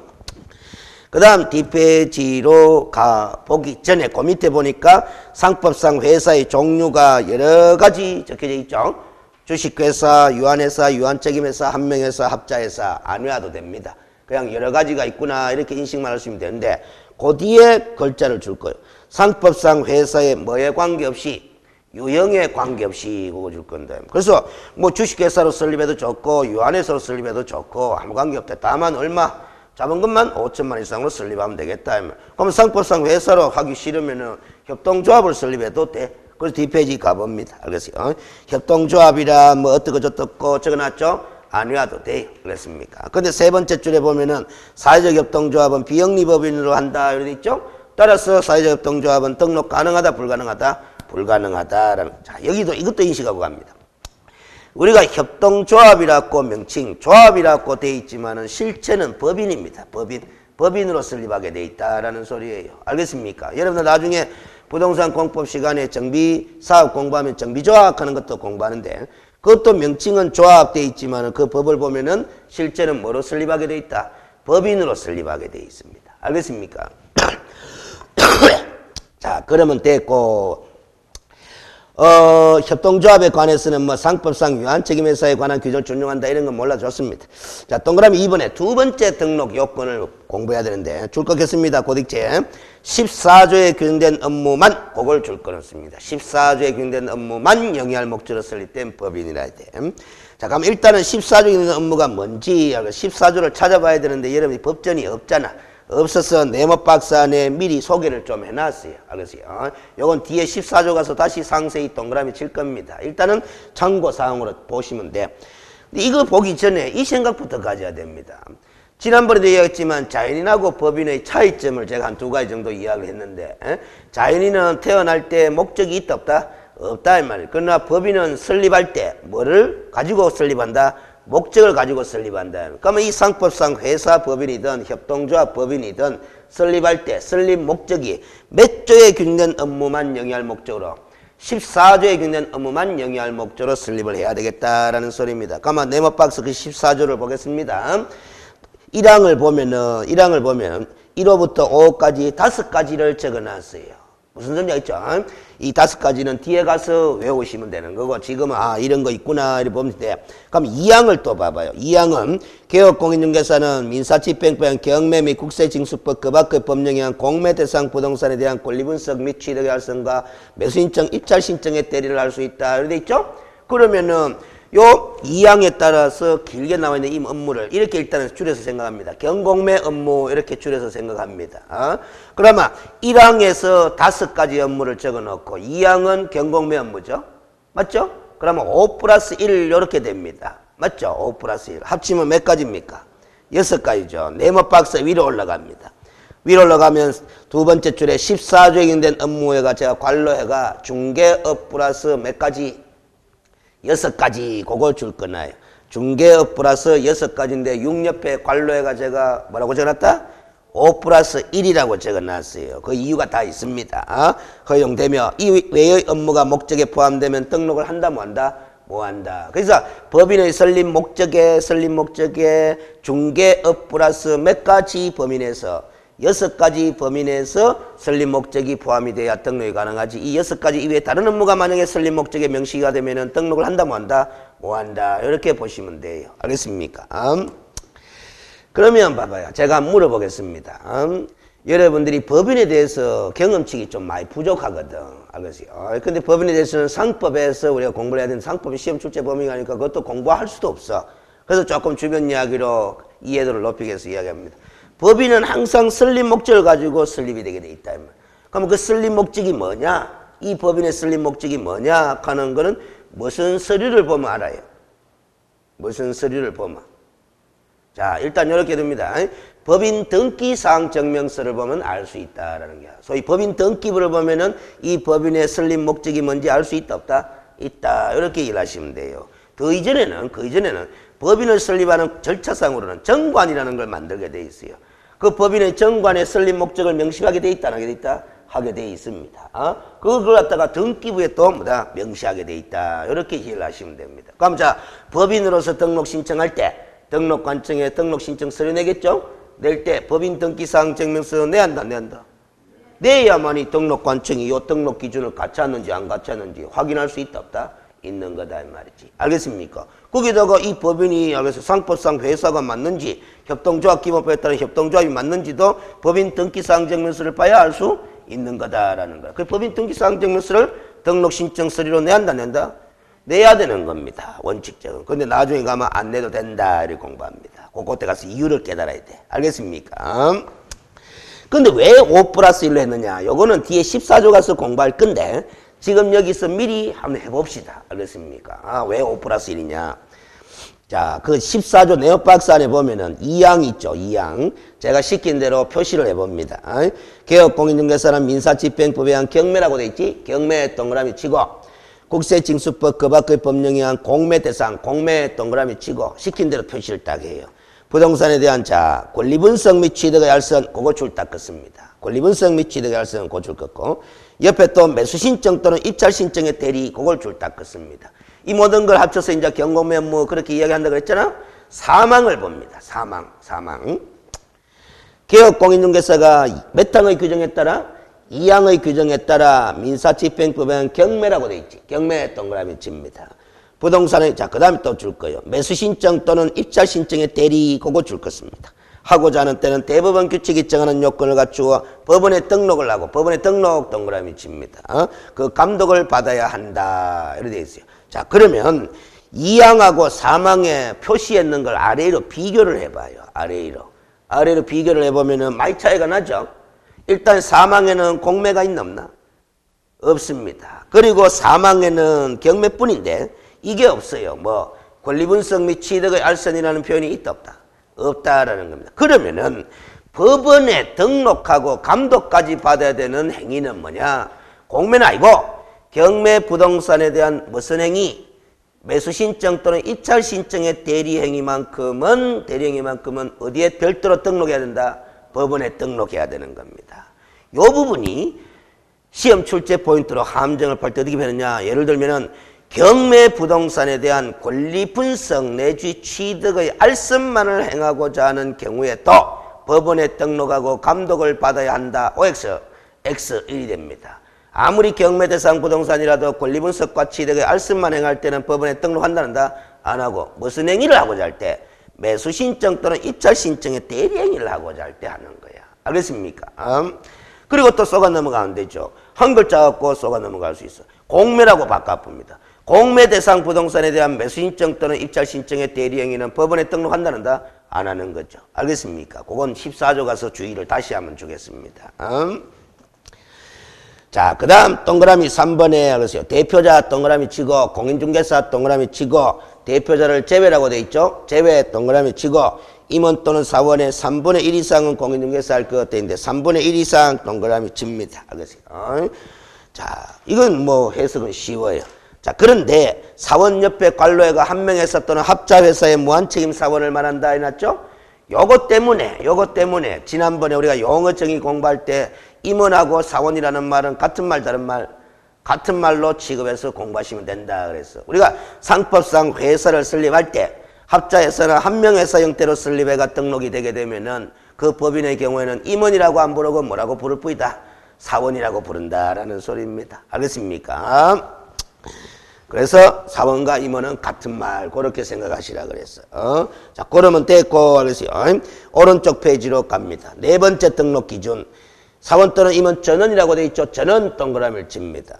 그 다음 뒷페이지로 가보기 전에 그 밑에 보니까 상법상 회사의 종류가 여러 가지 적혀져 있죠. 주식회사, 유한회사, 유한책임회사, 한명회사, 합자회사 안 외워도 됩니다. 그냥 여러 가지가 있구나 이렇게 인식만 하시면 되는데 그 뒤에 글자를 줄 거예요. 상법상 회사에 뭐에 관계없이 유형에 관계없이 그거 줄 건데. 그래서 뭐 주식회사로 설립해도 좋고 유한회사로 설립해도 좋고 아무 관계없다. 다만 얼마? 잡은 것만 5천만 원 이상으로 설립하면 되겠다. 그럼 상법상 회사로 하기 싫으면은 협동조합을 설립해도 돼. 그래서 뒷페이지 가봅니다. 알겠어요? 협동조합이라 뭐 어떻고 저떻고 적어놨죠? 안 외워도 돼요. 그랬습니까? 근데 세 번째 줄에 보면은 사회적 협동조합은 비영리법인으로 한다. 이렇게 있죠? 따라서 사회적 협동조합은 등록 가능하다, 불가능하다? 불가능하다라는. 자, 여기도 이것도 인식하고 갑니다. 우리가 협동조합이라고 명칭, 조합이라고 돼 있지만은 실체는 법인입니다. 법인으로 설립하게 돼 있다라는 소리예요. 알겠습니까? 여러분들 나중에 부동산 공법 시간에 정비 사업 공부하면 정비조합 하는 것도 공부하는데 그것도 명칭은 조합 돼 있지만은 그 법을 보면은 실제는 뭐로 설립하게 돼 있다? 법인으로 설립하게 돼 있습니다. 알겠습니까? 자, 그러면 됐고. 협동조합에 관해서는 뭐 상법상 유한책임회사에 관한 규정을 준용한다 이런 건 몰라줬습니다. 자, 동그라미 2번에 두 번째 등록 요건을 공부해야 되는데 줄 거겠습니다. 고딕제 14조에 규정된 업무만 그걸 줄 거였습니다. 14조에 규정된 업무만 영위할 목적으로 설립된 법인이라 돼. 자, 그럼 일단은 14조에 규정된 업무가 뭔지 14조를 찾아봐야 되는데 여러분이 법전이 없잖아. 없어서 네모박스 안에 미리 소개를 좀 해놨어요. 알겠어요? 요건 뒤에 14조 가서 다시 상세히 동그라미 칠 겁니다. 일단은 참고사항으로 보시면 돼. 근데 이거 보기 전에 이 생각부터 가져야 됩니다. 지난번에도 이야기했지만 자연인하고 법인의 차이점을 제가 한 두 가지 정도 이야기를 했는데 자연인은 태어날 때 목적이 있다 없다? 없다 이 말이에요. 그러나 법인은 설립할 때 뭐를 가지고 설립한다? 목적을 가지고 설립한다. 그러면 이 상법상 회사 법인이든 협동조합 법인이든 설립할 때 설립 목적이 몇 조에 규정된 업무만 영위할 목적으로 14조에 규정된 업무만 영위할 목적으로 설립을 해야 되겠다라는 소리입니다. 그러면 네모박스 그 14조를 보겠습니다. 1항을 보면 1호부터 5호까지 5가지를 적어놨어요. 무슨 소리냐 있죠? 이 5가지는 뒤에 가서 외우시면 되는 거고 지금은 이런 거 있구나 이렇게 보면 돼. 그럼 2항을 또 봐봐요. 2항은 개업공인중개사는 민사집행법, 경매 및 국세징수법 그 밖의 법령에 의한 공매 대상 부동산에 대한 권리분석 및 취득의 활성과 매수신청, 입찰신청에 대리를 할 수 있다. 이렇게 돼 있죠? 그러면은 요 2항에 따라서 길게 나와 있는 이 업무를 이렇게 일단은 줄여서 생각합니다. 경공매 업무 이렇게 줄여서 생각합니다. 그러면 1항에서 5가지 업무를 적어놓고 2항은 경공매 업무죠. 맞죠? 그러면 5 플러스 1 이렇게 됩니다. 맞죠? 5 플러스 1 합치면 몇 가지입니까? 6가지죠. 네모박스 위로 올라갑니다. 위로 올라가면 두 번째 줄에 14조에 규정된 업무회가 제가 관로회가 중개업 플러스 몇 가지? 6가지 그걸 줄 거나요. 중개업 플러스 6가지인데 6 옆에 관로회가 제가 뭐라고 적어놨다? 5 플러스 1이라고 적어놨어요. 그 이유가 다 있습니다. 허용되며 이 외의 업무가 목적에 포함되면 등록을 한다 뭐 한다? 뭐 한다. 그래서 법인의 설립 목적에 중개업 플러스 몇 가지 범인에서 6가지 범인에서 설립 목적이 포함이 돼야 등록이 가능하지. 이 6가지 이외에 다른 업무가 만약에 설립 목적에 명시가 되면은 등록을 한다 뭐 한다? 뭐 한다. 이렇게 보시면 돼요. 알겠습니까? 그러면 봐봐요. 제가 한번 물어보겠습니다. 여러분들이 법인에 대해서 경험치가 좀 많이 부족하거든. 알겠어요? 근데 법인에 대해서는 상법에서 우리가 공부를 해야 되는 상법이 시험 출제 범위가 아니까 그것도 공부할 수도 없어. 그래서 조금 주변 이야기로 이해도를 높이기 위해서 이야기합니다. 법인은 항상 설립 목적을 가지고 설립이 되게 돼 있다. 그럼 그 설립 목적이 뭐냐? 이 법인의 설립 목적이 뭐냐? 하는 거는 무슨 서류를 보면 알아요. 무슨 서류를 보면. 자, 일단 이렇게 됩니다. 법인 등기사항 증명서를 보면 알 수 있다라는 거야. 소위 법인 등기부를 보면은 이 법인의 설립 목적이 뭔지 알 수 있다 없다? 있다. 이렇게 일하시면 돼요. 그 이전에는 법인을 설립하는 절차상으로는 정관이라는 걸 만들게 돼 있어요. 그 법인의 정관의 설립 목적을 명시하게 돼 있다, 안 하게 돼 있다? 하게 돼 있습니다. 그걸 갖다가 등기부에 또 뭐다? 명시하게 돼 있다. 이렇게 이해를 하시면 됩니다. 그럼 자, 법인으로서 등록 신청할 때 등록관청에 등록 신청 서류 내겠죠? 낼 때 법인 등기사항 증명서 내야 한다, 안 내야 내야만이 등록관청이 이 등록 기준을 갖췄는지 안 갖췄는지 확인할 수 있다, 없다? 있는 거다 이 말이지. 알겠습니까? 거기다가 이 법인이 알겠어 상법상 회사가 맞는지 협동조합 기본법에 따른 협동조합이 맞는지도 법인 등기사항 증명서를 봐야 알 수 있는 거다라는 거야. 그 법인 등기사항 증명서를 등록 신청 서류로 내야 한다, 낸다? 내야 되는 겁니다. 원칙적으로. 근데 나중에 가면 안 내도 된다. 이렇게 공부합니다. 그때 가서 이유를 깨달아야 돼. 알겠습니까? 근데 왜 5 플러스 1로 했느냐? 요거는 뒤에 14조 가서 공부할 건데 지금 여기서 미리 한번 해봅시다. 알겠습니까? 왜 5 플러스 1이냐? 자, 그 14조 네오박스 안에 보면은 2항 있죠. 2항. 제가 시킨 대로 표시를 해봅니다. 개업공인중개사는 민사집행법에 의한 경매라고 돼 있지? 경매 동그라미 치고 국세징수법 그 밖의 법령에 의한 공매 대상, 공매 동그라미 치고 시킨 대로 표시를 딱 해요. 부동산에 대한 자, 권리분석 및 취득의 알선, 그거 줄 딱 긋습니다. 권리분석 및 취득의 알선, 그거 줄 긋고 옆에 또 매수신청 또는 입찰신청의 대리, 그걸 줄 딱 긋습니다. 이 모든 걸 합쳐서 이제 경공매 뭐 그렇게 이야기한다고 그랬잖아? 사망을 봅니다. 사망. 개업공인중개사가 몇 항의 규정에 따라? 2항의 규정에 따라 민사집행법에 의한 경매라고 돼 있지. 경매 동그라미 칩니다. 부동산에, 자, 그 다음에 또 줄 거예요. 매수신청 또는 입찰신청의 대리, 그거 줄 것입니다. 하고자 하는 때는 대법원 규칙이 정하는 요건을 갖추어 법원에 등록을 하고, 법원에 등록 동그라미 칩니다. 그 감독을 받아야 한다. 이렇게 돼 있어요. 자, 그러면 2항하고 3항에 표시했는 걸 아래로 비교를 해봐요. 아래로 비교를 해보면은 많이 차이가 나죠? 일단 3항에는 공매가 있나 없나? 없습니다. 그리고 3항에는 경매뿐인데 이게 없어요. 뭐 권리분석 및 취득의 알선이라는 표현이 있다 없다? 없다라는 겁니다. 그러면은 법원에 등록하고 감독까지 받아야 되는 행위는 뭐냐? 공매는 아니고 경매 부동산에 대한 무슨 행위? 매수신청 또는 입찰신청의 대리행위만큼은 어디에 별도로 등록해야 된다? 법원에 등록해야 되는 겁니다. 이 부분이 시험 출제 포인트로 함정을 팔 때 어떻게 되느냐? 예를 들면은 경매 부동산에 대한 권리 분석 내지 취득의 알선만을 행하고자 하는 경우에 또 법원에 등록하고 감독을 받아야 한다. OX, X1이 됩니다. 아무리 경매 대상 부동산이라도 권리 분석과 취득의 알선만 행할 때는 법원에 등록한다는다? 안 하고 무슨 행위를 하고자 할 때? 매수 신청 또는 입찰 신청의 대리 행위를 하고자 할 때 하는 거야. 알겠습니까? 그리고 또 쏘가 넘어가면 되죠. 한 글자 갖고 쏘가 넘어갈 수 있어. 공매라고 바꿔봅니다. 공매 대상 부동산에 대한 매수 신청 또는 입찰 신청의 대리 행위는 법원에 등록한다는다? 안 하는 거죠. 알겠습니까? 그건 14조 가서 주의를 다시 한번 주겠습니다. 자, 그 다음 동그라미 3번에 그러세요. 대표자 동그라미 치고 공인중개사 동그라미 치고 대표자를 제외라고 돼 있죠. 제외 동그라미 치고 임원 또는 사원의 3분의 1 이상은 공인중개사 할 것 같은데 3분의 1 이상 동그라미 칩니다. 알겠어요? 자, 이건 뭐 해석은 쉬워요. 자, 그런데 사원 옆에 관로회가 한 명에서 또는 합자회사의 무한책임 사원을 말한다 해놨죠? 요것 때문에 지난번에 우리가 용어 정의 공부할 때 임원하고 사원이라는 말은 같은 말 다른 말? 같은 말로 취급해서 공부하시면 된다 그랬어. 우리가 상법상 회사를 설립할 때 합자회사는 한 명 회사 형태로 설립해가 등록이 되게 되면은 그 법인의 경우에는 임원이라고 안 부르고 뭐라고 부를 뿐이다? 사원이라고 부른다라는 소리입니다. 알겠습니까? 그래서 사원과 임원은 같은 말 그렇게 생각하시라 그랬어요. 자, 그러면 됐고 그랬어요. 오른쪽 페이지로 갑니다. 네 번째 등록 기준. 사원 또는 임원 전원이라고 돼 있죠. 전원 동그라미를 칩니다.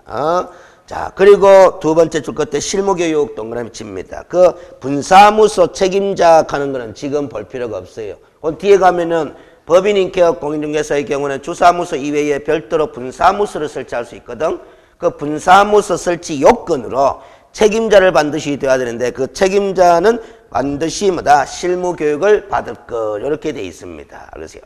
자, 그리고 두 번째 줄 것때 실무교육 동그라미 칩니다. 그 분사무소 책임자 하는 거는 지금 볼 필요가 없어요. 그 뒤에 가면은 법인인 개업 공인중개사의 경우는 주사무소 이외에 별도로 분사무소를 설치할 수 있거든. 그 분사무소 설치 요건으로 책임자를 반드시 돼야 되는데 그 책임자는 반드시 뭐다? 실무교육을 받을 것 이렇게 돼 있습니다. 알겠어요?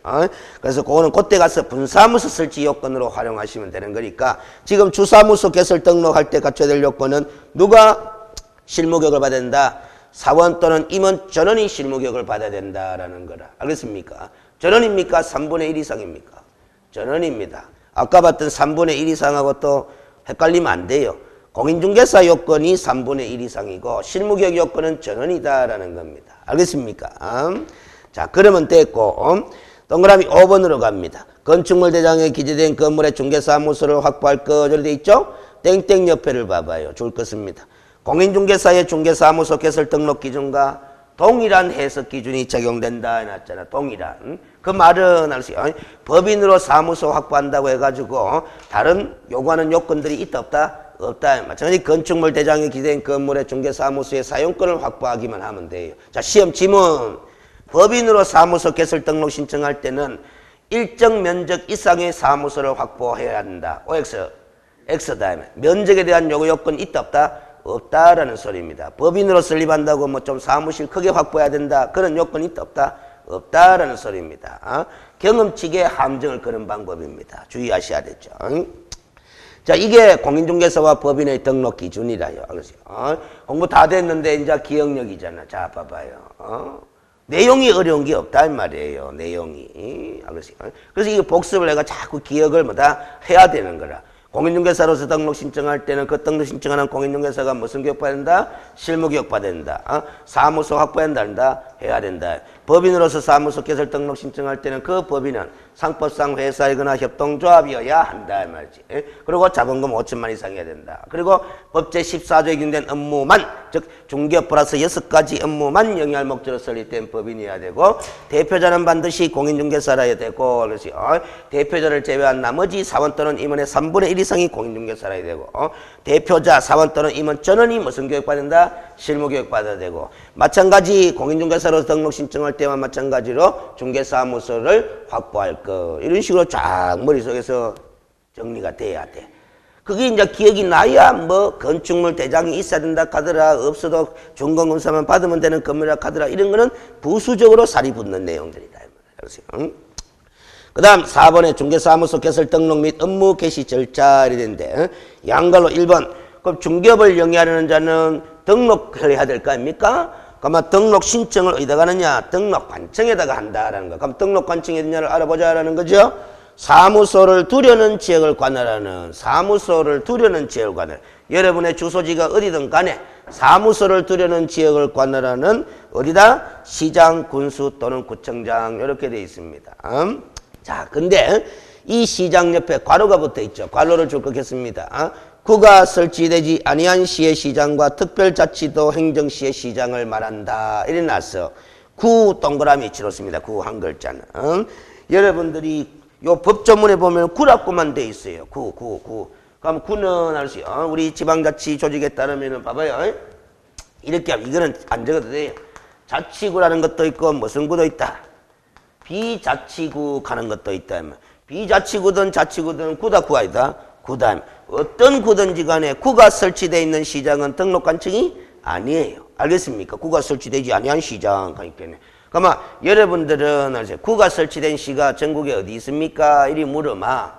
그래서 그거는 그때 가서 분사무소 설치 요건으로 활용하시면 되는 거니까 지금 주사무소 개설 등록할 때 갖춰야 될 요건은 누가 실무교육을 받아야 된다? 사원 또는 임원 전원이 실무교육을 받아야 된다라는 거라. 알겠습니까? 전원입니까? 3분의 1 이상입니까? 전원입니다. 아까 봤던 3분의 1 이상하고 또 헷갈리면 안 돼요. 공인중개사 요건이 3분의 1 이상이고 실무교육 요건은 전원이다라는 겁니다. 알겠습니까? 자, 그러면 됐고 동그라미 5번으로 갑니다. 건축물 대장에 기재된 건물의 중개사무소를 확보할 것 저리 돼 있죠? 땡땡 옆에를 봐봐요. 줄 것입니다. 공인중개사의 중개사무소 개설 등록 기준과 동일한 해석 기준이 적용된다 해놨잖아. 동일한. 그 말은 알 수 있어요. 법인으로 사무소 확보한다고 해가지고 다른 요구하는 요건들이 있다 없다? 없다. 마찬가지 건축물 대장에 기재된 건물의 중개사무소의 사용권을 확보하기만 하면 돼요. 자, 시험 지문. 법인으로 사무소 개설 등록 신청할 때는 일정 면적 이상의 사무소를 확보해야 한다. OX, X 다음에 면적에 대한 요구 요건 있다 없다? 없다라는 소리입니다. 법인으로 설립한다고 뭐 좀 사무실 크게 확보해야 된다. 그런 요건 있다 없다? 없다라는 소리입니다. 경험치계 함정을 거는 방법입니다. 주의하셔야 되죠. 자, 이게 공인중개사와 법인의 등록 기준이라요. 공부 다 됐는데 이제 기억력이잖아. 자, 봐봐요. 내용이 어려운 게 없다 이 말이에요. 내용이. 그래서 이 복습을 내가 자꾸 기억을 뭐다 해야 되는 거라. 공인중개사로서 등록 신청할 때는 그 등록 신청하는 공인중개사가 무슨 교육 받아야 된다? 실무 교육 받아야 된다. 사무소 확보해야 된다. 해야 된다. 법인으로서 사무소 개설 등록 신청할 때는 그 법인은 상법상 회사이거나 협동조합이어야 한다 이 말이지. 그리고 자본금 5천만 이상이어야 된다. 그리고 법제 14조에 규정된 업무만, 즉 중개업 플러스 6가지 업무만 영위할 목적으로 설립된 법인이어야 되고, 대표자는 반드시 공인중개사라야 되고, 그래서 대표자를 제외한 나머지 사원 또는 임원의 3분의 1 이상이 공인중개사라야 되고, 대표자, 사원 또는 임원 전원이 무슨 교육 받는다? 실무 교육 받아야 되고, 마찬가지 공인중개사로 등록 신청할 때와 마찬가지로 중개사무소를 확보할 거. 이런 식으로 쫙 머릿속에서 정리가 돼야 돼. 그게 이제 기억이 나야 뭐 건축물 대장이 있어야 된다 카더라, 없어도 준공검사만 받으면 되는 건물이라 카더라, 이런 거는 부수적으로 살이 붙는 내용들이다. 그 다음 4번에 중개사무소 개설 등록 및 업무 개시 절차 이랬는데, 양갈로 1번. 그럼 중개업을 영위하려는 자는 등록을 해야 될 거 아닙니까? 그러면 등록 신청을 어디다가 하느냐? 등록관청에다가 한다라는 거. 그럼 등록관청이 어디냐를 알아보자라는 거죠. 사무소를 두려는 지역을 관할하는, 사무소를 두려는 지역을 관할. 여러분의 주소지가 어디든 간에 사무소를 두려는 지역을 관할하는 어디다? 시장, 군수 또는 구청장 이렇게 되어 있습니다. 자, 근데 이 시장 옆에 괄호가 붙어 있죠. 괄호를 줄거겠습니다. 구가 설치되지 아니한 시의 시장과 특별자치도 행정시의 시장을 말한다. 이래 놨어. 구 동그라미 치렀습니다. 구 한 글자는. 여러분들이 요 법조문에 보면 구라고만 돼 있어요. 구. 그럼 구는 알 수 있어요. 우리 지방자치 조직에 따르면은 봐봐요. 이렇게 하면 이거는 안 적어도 돼요. 자치구라는 것도 있고 무슨 구도 있다. 비자치구 가는 것도 있다. 비자치구든 자치구든 구다 구가 있다. 구다. 어떤 구든지 간에 구가 설치되어 있는 시장은 등록관청이 아니에요. 알겠습니까? 구가 설치되지 아니한 시장 가기 때문에. 그러면 여러분들은 알죠? 구가 설치된 시가 전국에 어디 있습니까? 이리 물어마.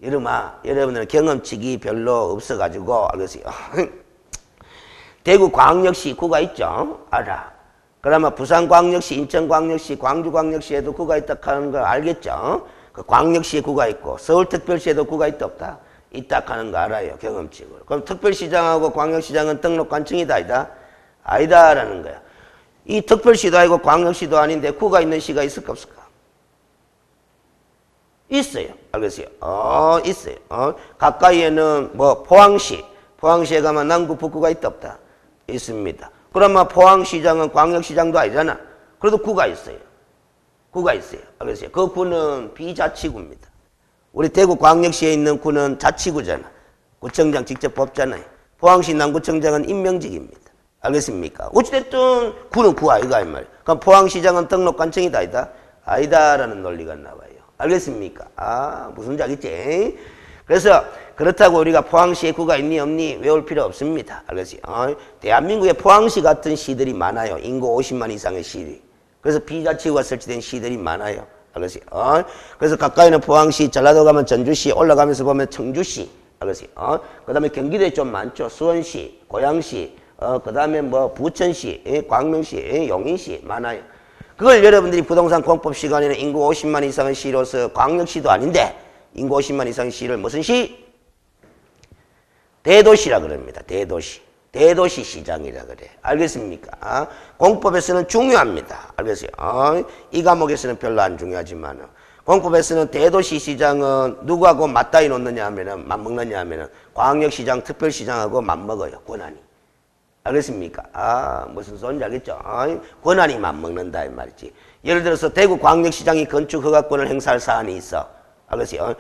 여러분들은 경험치기 별로 없어가지고 알겠어요. 대구광역시 구가 있죠? 알아. 그러면 부산광역시, 인천광역시, 광주광역시에도 구가 있다 하는 거 알겠죠? 그 광역시에 구가 있고 서울특별시에도 구가 있다 없다? 있다 하는 거 알아요. 경험칙으로. 그럼 특별시장하고 광역시장은 등록관청이다 아니다? 아니다라는 거야. 이 특별시도 아니고 광역시도 아닌데 구가 있는 시가 있을까 없을까? 있어요. 알겠어요? 있어요. 가까이에는 뭐 포항시에 가면 남구 북구가 있다 없다? 있습니다. 그러면 포항시장은 광역시장도 아니잖아. 그래도 구가 있어요. 알겠어요? 그 구는 비자치구입니다. 우리 대구광역시에 있는 구는 자치구잖아. 구청장 직접 뽑잖아요. 포항시 남구청장은 임명직입니다. 알겠습니까? 어찌됐든 구는 구 아이가 이 말이에요. 그럼 포항시장은 등록관청이다 아니다? 아니다라는 논리가 나와요. 알겠습니까? 무슨 자겠지? 그래서 그렇다고 우리가 포항시에 구가 있니 없니 외울 필요 없습니다. 알겠어요? 대한민국에 포항시 같은 시들이 많아요. 인구 50만 이상의 시들이. 그래서 비자치구가 설치된 시들이 많아요. 알겠어요? 그래서 가까이는 포항시, 전라도 가면 전주시, 올라가면서 보면 청주시. 알겠어요? 그 다음에 경기도에 좀 많죠. 수원시, 고양시, 그 다음에 뭐 부천시, 광명시, 용인시 많아요. 그걸 여러분들이 부동산 공법 시간에는 인구 50만 이상의 시로서 광역시도 아닌데 인구 50만 이상의 시를 무슨 시? 대도시라 그럽니다. 대도시 시장이라 그래. 알겠습니까? 공법에서는 중요합니다. 알겠어요? 이 과목에서는 별로 안 중요하지만 공법에서는 대도시 시장은 누구하고 맞다이 놓느냐 하면은 맞먹느냐 하면은 광역시장, 특별시장하고 맞먹어요. 권한이. 알겠습니까? 무슨 소리인지 알겠죠? 권한이 맞먹는다 이 말이지. 예를 들어서 대구 광역시장이 건축 허가권을 행사할 사안이 있어. 알겠어요?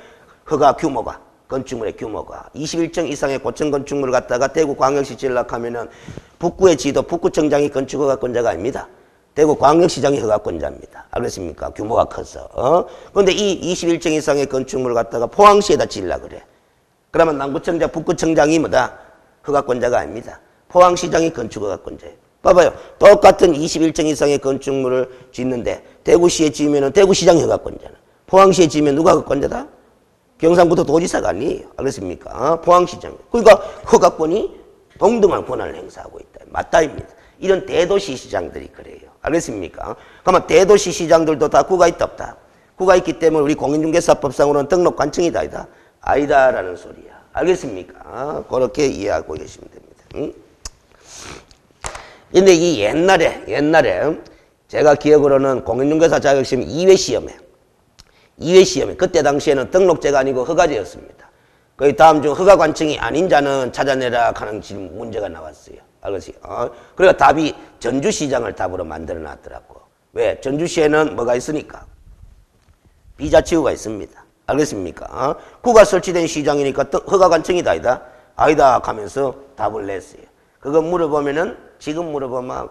허가 규모가 건축물의 규모가 21층 이상의 고층 건축물을 갖다가 대구광역시 지으려고 하면은 북구의 지도 북구청장이 건축허가권자가 아닙니다. 대구광역시장이 허가권자입니다. 알겠습니까? 규모가 커서. 그런데 이 21층 이상의 건축물을 갖다가 포항시에다 지으려고 그래. 그러면 남구청장, 북구청장이 뭐다? 허가권자가 아닙니다. 포항시장이 건축허가권자예요. 봐봐요. 똑같은 21층 이상의 건축물을 짓는데 대구시에 지으면 대구시장이 허가권자는 포항시에 지으면 누가 허가권자다? 경상북도 도지사가 아니에요. 알겠습니까? 포항시장. 그러니까 허가권이 동등한 권한을 행사하고 있다. 맞다입니다. 이런 대도시 시장들이 그래요. 알겠습니까? 그러면 대도시 시장들도 다 구가 있다 없다? 구가 있기 때문에 우리 공인중개사법상으로는 등록관청이다 아니다? 아니다라는 소리야. 알겠습니까? 그렇게 이해하고 계시면 됩니다. 근데 이 옛날에 제가 기억으로는 공인중개사 자격시험 2회 시험에 그때 당시에는 등록제가 아니고 허가제였습니다. 그 다음 중 허가관청이 아닌 자는 찾아내라 하는 질문 문제가 나왔어요. 알겠어요? 그래서 답이 전주시장을 답으로 만들어 놨더라고. 왜? 전주시에는 뭐가 있으니까? 비자치구가 있습니다. 알겠습니까? 구가 설치된 시장이니까 허가관청이다 아니다? 아니다 하면서 답을 냈어요. 그거 물어보면은 지금 물어보면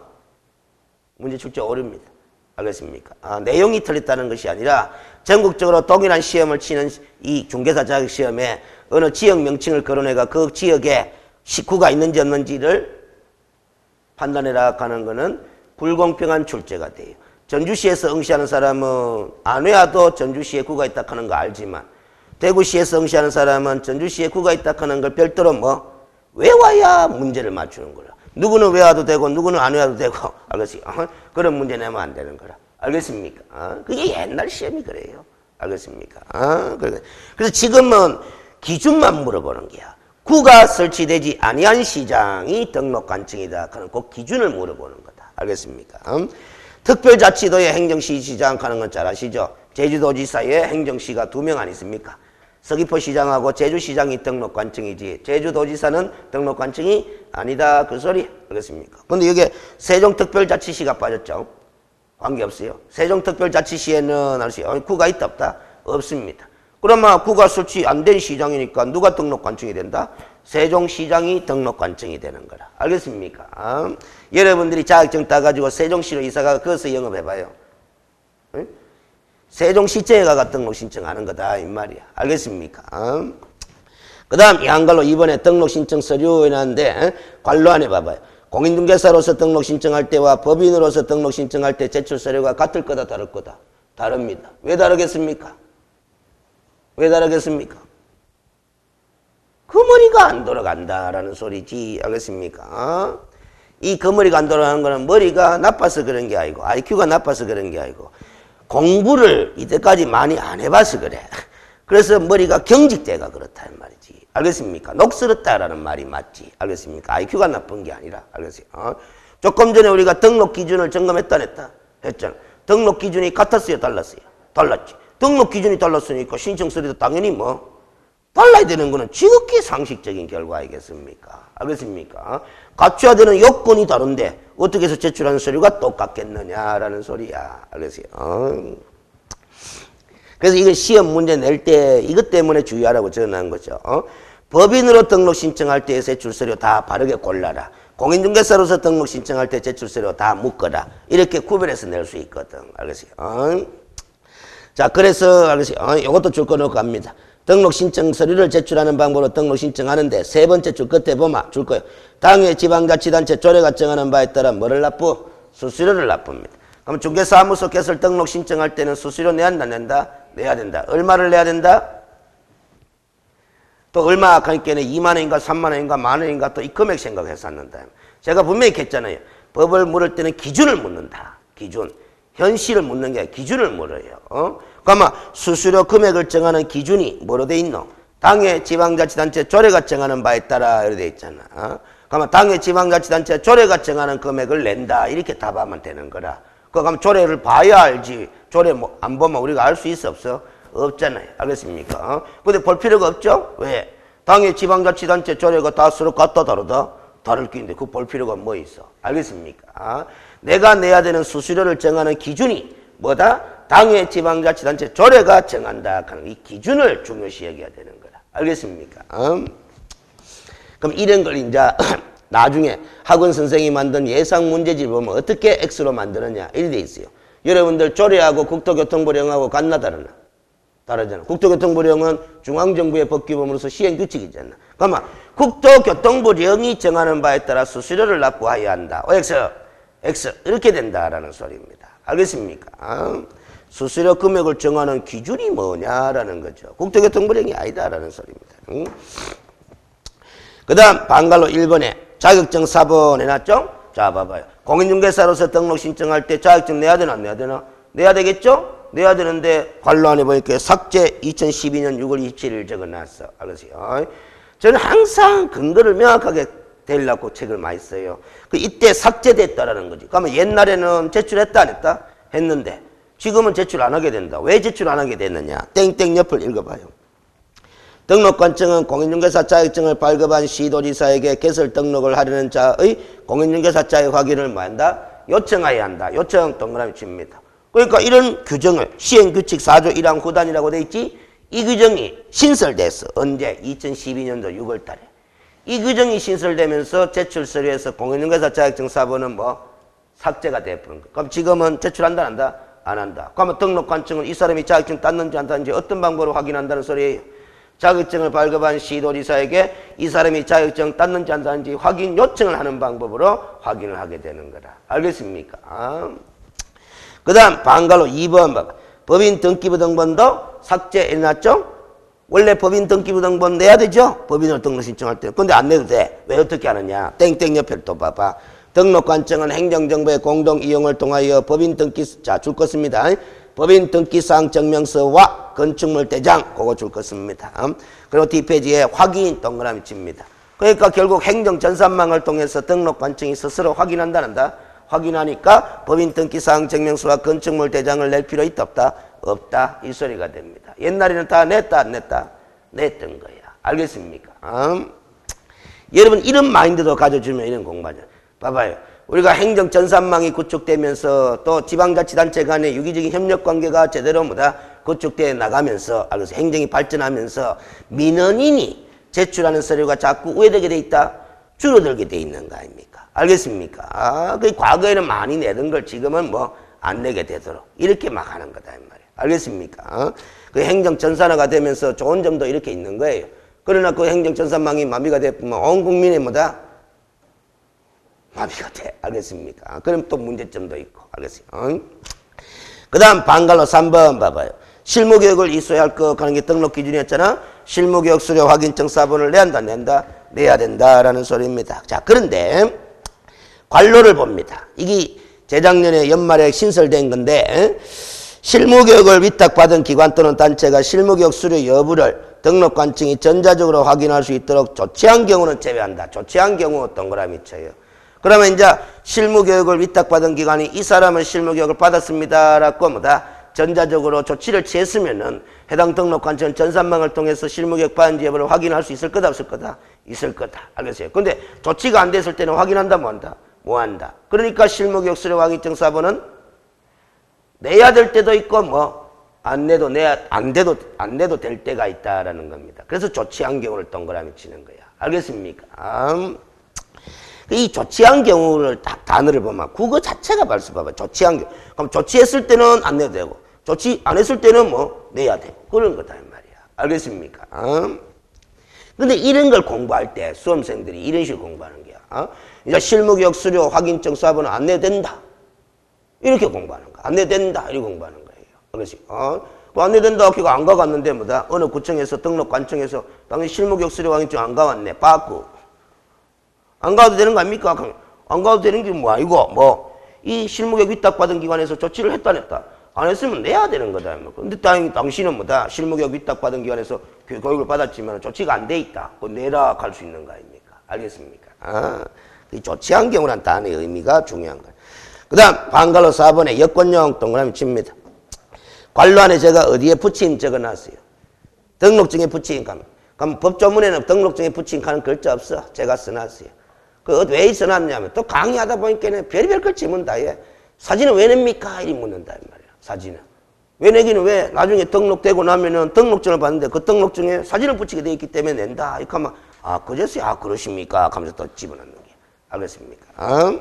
문제 출제 어렵니다. 알겠습니까? 내용이 틀렸다는 것이 아니라 전국적으로 동일한 시험을 치는 이 중개사 자격 시험에 어느 지역 명칭을 거론해가 그 지역에 식구가 있는지 없는지를 판단해라 하는 것은 불공평한 출제가 돼요. 전주시에서 응시하는 사람은 안 외워도 전주시에 구가 있다 하는 거 알지만 대구시에서 응시하는 사람은 전주시에 구가 있다 하는 걸 별도로 뭐 외워야 문제를 맞추는 거라. 누구는 외워도 되고 누구는 안 외워도 되고 알겠습니까? 그런 문제 내면 안 되는 거라. 알겠습니까? 그게 옛날 시험이 그래요. 알겠습니까? 그래서 지금은 기준만 물어보는 게야. 구가 설치되지 아니한 시장이 등록관청이다. 그런 그 기준을 물어보는 거다. 알겠습니까? 특별자치도의 행정시장 하는 건 잘 아시죠? 제주도지사의 행정시가 2명 아니십니까? 서귀포시장하고 제주시장이 등록관청이지 제주도지사는 등록관청이 아니다. 그 소리. 알겠습니까? 근데 여기에 세종특별자치시가 빠졌죠? 관계없어요. 세종특별자치시에는 알았어요. 구가 있다 없다? 없습니다. 그러면 구가 설치 안 된 시장이니까 누가 등록관청이 된다? 세종시장이 등록관청이 되는 거라. 알겠습니까? 여러분들이 자격증 따가지고 세종시로 이사가 거기서 영업해봐요. 응? 세종시청에 가가 등록 신청하는 거다 이 말이야. 알겠습니까? 그 다음 이 한글로 이번에 등록 신청 서류 해놨는데 관로 안에 봐봐요. 공인중개사로서 등록 신청할 때와 법인으로서 등록 신청할 때 제출 서류가 같을 거다 다를 거다? 다릅니다. 왜 다르겠습니까? 왜 다르겠습니까? 거머리가 안 돌아간다라는 소리지. 알겠습니까? 이 거머리가 안 돌아가는 거는 머리가 나빠서 그런 게 아니고 IQ가 나빠서 그런 게 아니고 공부를 이때까지 많이 안 해봐서 그래. 그래서 머리가 경직돼가 그렇다 이 말이지. 알겠습니까? 녹슬었다라는 말이 맞지. 알겠습니까? IQ가 나쁜 게 아니라. 알겠어요? 조금 전에 우리가 등록 기준을 점검했다 안 했다? 했잖아. 등록 기준이 같았어요? 달랐어요? 달랐지. 등록 기준이 달랐으니까 신청 서류도 당연히 뭐 달라야 되는 거는 지극히 상식적인 결과 아니겠습니까? 알겠습니까? 갖춰야 되는 요건이 다른데 어떻게 해서 제출하는 서류가 똑같겠느냐라는 소리야. 알겠어요? 그래서 이거 시험 문제 낼 때 이것 때문에 주의하라고 적어놓은 거죠. 법인으로 등록 신청할 때 제출 서류 다 바르게 골라라. 공인중개사로서 등록 신청할 때 제출 서류 다 묶어라. 이렇게 구별해서 낼 수 있거든. 알겠어요? 자, 그래서 알겠어요? 이것도 줄 거 넣고 갑니다. 등록 신청 서류를 제출하는 방법으로 등록 신청하는데 세 번째 줄 끝에 보면 줄 거예요. 당해 지방자치단체 조례가 정하는 바에 따라 뭐를 납부? 수수료를 납부합니다. 그럼 중개사무소 개설 등록 신청할 때는 수수료 내야 한다, 낸다? 내야 된다. 얼마를 내야 된다? 또 얼마 하니까 2만 원인가 3만 원인가 만 원인가 또 이 금액 생각해서 안 제가 분명히 했잖아요. 법을 물을 때는 기준을 묻는다. 기준. 현실을 묻는 게 아니라 기준을 물어요. 그러면 수수료 금액을 정하는 기준이 뭐로 돼 있노? 당해 지방자치단체 조례가 정하는 바에 따라 이렇게 돼 있잖아. 그러면 당해 지방자치단체 조례가 정하는 금액을 낸다. 이렇게 답하면 되는 거라. 그러면 조례를 봐야 알지. 조례 뭐 안 보면 우리가 알 수 있어 없어? 없잖아요. 알겠습니까? 근데 볼 필요가 없죠? 왜? 당해 지방자치단체 조례가 다 서로 같다 다르다? 다를 게 있는데 그 볼 필요가 뭐 있어? 알겠습니까? 내가 내야 되는 수수료를 정하는 기준이 뭐다? 당해 지방자치단체 조례가 정한다 하는 이 기준을 중요시 여겨야 되는 거라. 알겠습니까? 그럼 이런 걸 이제 나중에 학원 선생님이 만든 예상 문제집 보면 어떻게 X로 만드느냐 이렇게 돼 있어요. 여러분들 조례하고 국토교통부령하고 같나 다르나? 다르잖아. 국토교통부령은 중앙정부의 법규범으로서 시행규칙이잖아. 그러면 국토교통부령이 정하는 바에 따라 수수료를 납부하여야 한다. X 이렇게 된다라는 소리입니다. 알겠습니까? 수수료 금액을 정하는 기준이 뭐냐라는 거죠. 국토교통부령이 아니다라는 소리입니다. 그 다음 방갈로 1번에 자격증 4번 해놨죠? 자 봐봐요. 공인중개사로서 등록 신청할 때 자격증 내야 되나 안 내야 되나? 내야 되겠죠? 내야 되는데 관로안에 보니까 삭제 2012년 6월 27일 적어놨어. 알겠어요? 저는 항상 근거를 명확하게 대려고 책을 많이 써요. 이때 삭제됐다라는 거지. 그러면 옛날에는 제출했다 안 했다? 했는데 지금은 제출 안 하게 된다. 왜 제출 안 하게 됐느냐? 땡땡 옆을 읽어봐요. 등록관청은 공인중개사 자격증을 발급한 시도지사에게 개설 등록을 하려는 자의 공인중개사 자격 확인을 뭐 한다? 요청해야 한다. 요청 동그라미 칩니다. 그러니까 이런 규정을 시행규칙 4조 1항 후단이라고 돼 있지? 이 규정이 신설됐어. 언제? 2012년도 6월 달에. 이 규정이 신설되면서 제출 서류에서 공인중개사 자격증 4번은 뭐 삭제가 되어버린 거야. 그럼 지금은 제출한다 안 한다? 안 한다. 그러면 등록관청은 이 사람이 자격증 땄는지 안 땄는지 어떤 방법으로 확인한다는 소리예요? 자격증을 발급한 시도지사에게 이 사람이 자격증 땄는지 안 땄는지 확인 요청을 하는 방법으로 확인을 하게 되는 거다. 알겠습니까? 그 다음 방갈로 2번 봐봐. 법인 등기부 등본도 삭제해놨죠? 원래 법인 등기부 등본 내야 되죠? 법인을 등록 신청할 때. 근데 안 내도 돼. 왜 어떻게 하느냐? 땡땡 옆에 또 봐봐. 등록관청은 행정정보의 공동 이용을 통하여 법인 등기, 자, 줄 것입니다. 법인 등기사항 증명서와 건축물 대장, 그거 줄 것입니다. 그리고 뒷페이지에 확인 동그라미 칩니다. 그러니까 결국 행정전산망을 통해서 등록관청이 스스로 확인한다는다. 확인하니까 법인 등기사항 증명서와 건축물 대장을 낼 필요 있다 없다? 없다. 이 소리가 됩니다. 옛날에는 다 냈다 안 냈다? 냈던 거야. 알겠습니까? 여러분 이런 마인드도 가져주면 이런 공부하죠. 봐봐요. 우리가 행정전산망이 구축되면서 또 지방자치단체 간의 유기적인 협력관계가 제대로 구축되어 나가면서 그래서 행정이 발전하면서 민원인이 제출하는 서류가 자꾸 우회되게 돼 있다? 줄어들게 돼 있는 거 아닙니까? 알겠습니까? 그 과거에는 많이 내던 걸 지금은 뭐 안 내게 되도록 이렇게 막 하는 거다 이 말이에요. 알겠습니까? 그 행정전산화가 되면서 좋은 점도 이렇게 있는 거예요. 그러나 그 행정전산망이 마비가 되면 온 국민의 마비가 돼. 알겠습니까? 그럼 또 문제점도 있고. 알겠어요? 그 다음 방갈로 3번 봐봐요. 실무교육을 이수해야 할 것 하는 게 등록 기준이었잖아. 실무교육 수료 확인증 4번을 내야 한다, 낸다? 내야 된다라는 소리입니다. 자, 그런데 관로를 봅니다. 이게 재작년에 연말에 신설된 건데 실무교육을 위탁받은 기관 또는 단체가 실무교육 수료 여부를 등록관청이 전자적으로 확인할 수 있도록 조치한 경우는 제외한다. 조치한 경우 동그라미 쳐요. 그러면 이제 실무교육을 위탁받은 기관이 이 사람은 실무교육을 받았습니다라고 전자적으로 조치를 취했으면은 해당 등록관청은 전산망을 통해서 실무교육 받은지 여부를 확인할 수 있을 거다 없을 거다? 있을 거다. 알겠어요? 근데 조치가 안 됐을 때는 확인한다 뭐 한다? 뭐 한다. 그러니까 실무교육 수료 확인증 4번은 내야 될 때도 있고 안 내도 안 내도 될 때가 있다라는 겁니다. 그래서 조치한 경우를 동그라미 치는 거야. 알겠습니까? 이 조치한 경우를 단어를 보면 국어 자체가 발수 봐봐. 조치한 경우. 그럼 조치했을 때는 안 내도 되고 조치 안 했을 때는 내야 되고 그런 거다 이 말이야. 알겠습니까? 근데 이런 걸 공부할 때 수험생들이 이런 식으로 공부하는 거야. 이제 실무교육 수료 확인증 4번은 안 내도 된다. 이렇게 공부하는 거야. 안 내도 된다. 이렇게 공부하는 거예요. 알겠어요? 안 내도 된다. 걔가 안 가갔는데 어느 구청에서 등록관청에서 당연히 실무교육 수료 확인증 안 가왔네. 받고. 안 가도 되는 거 아닙니까? 안 가도 되는 게 이거 이 실무교육 위탁받은 기관에서 조치를 했다 안 했다? 안 했으면 내야 되는 거다. 근데 당신은 실무교육 위탁받은 기관에서 교육을 받았지만 조치가 안 돼 있다. 그거 내라 할 수 있는 거 아닙니까? 알겠습니까? 이 조치한 경우란 단어의 의미가 중요한 거예요. 그 다음 방갈로 4번에 여권용 동그라미 칩니다. 관로안에 제가 어디에 붙임 적어놨어요? 등록증에 붙임 가면. 그럼 법조문에는 등록증에 붙임 하는 글자 없어. 제가 써놨어요. 왜 써놨냐면 또 강의하다 보니까 별의별 걸 지문다. 사진은 왜 냅니까? 이리 묻는다. 이 말이야. 사진은. 왜 내기는 왜? 나중에 등록되고 나면은 등록증을 받는데 그 등록증에 사진을 붙이게 돼 있기 때문에 낸다. 이렇게 하면, 아, 그제서야, 아, 그러십니까? 하면서 또 집어넣는 게. 알겠습니까?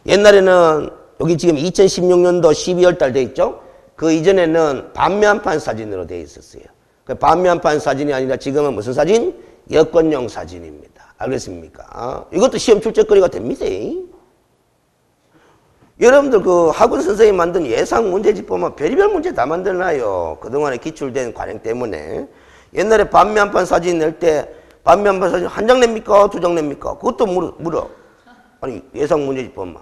옛날에는 여기 지금 2016년도 12월 달 돼 있죠? 그 이전에는 반면판 사진으로 돼 있었어요. 그 반면판 사진이 아니라 지금은 무슨 사진? 여권용 사진입니다. 알겠습니까? 이것도 시험 출제거리가 됩니다. 여러분들 그 학원 선생님이 만든 예상 문제집 보면 별의별 문제 다 만들어놔요. 그동안에 기출된 관행 때문에. 옛날에 반면판 사진 낼 때 반면판 사진 한 장 냅니까? 두 장 냅니까? 그것도 물어. 아니 예상 문제집 보면.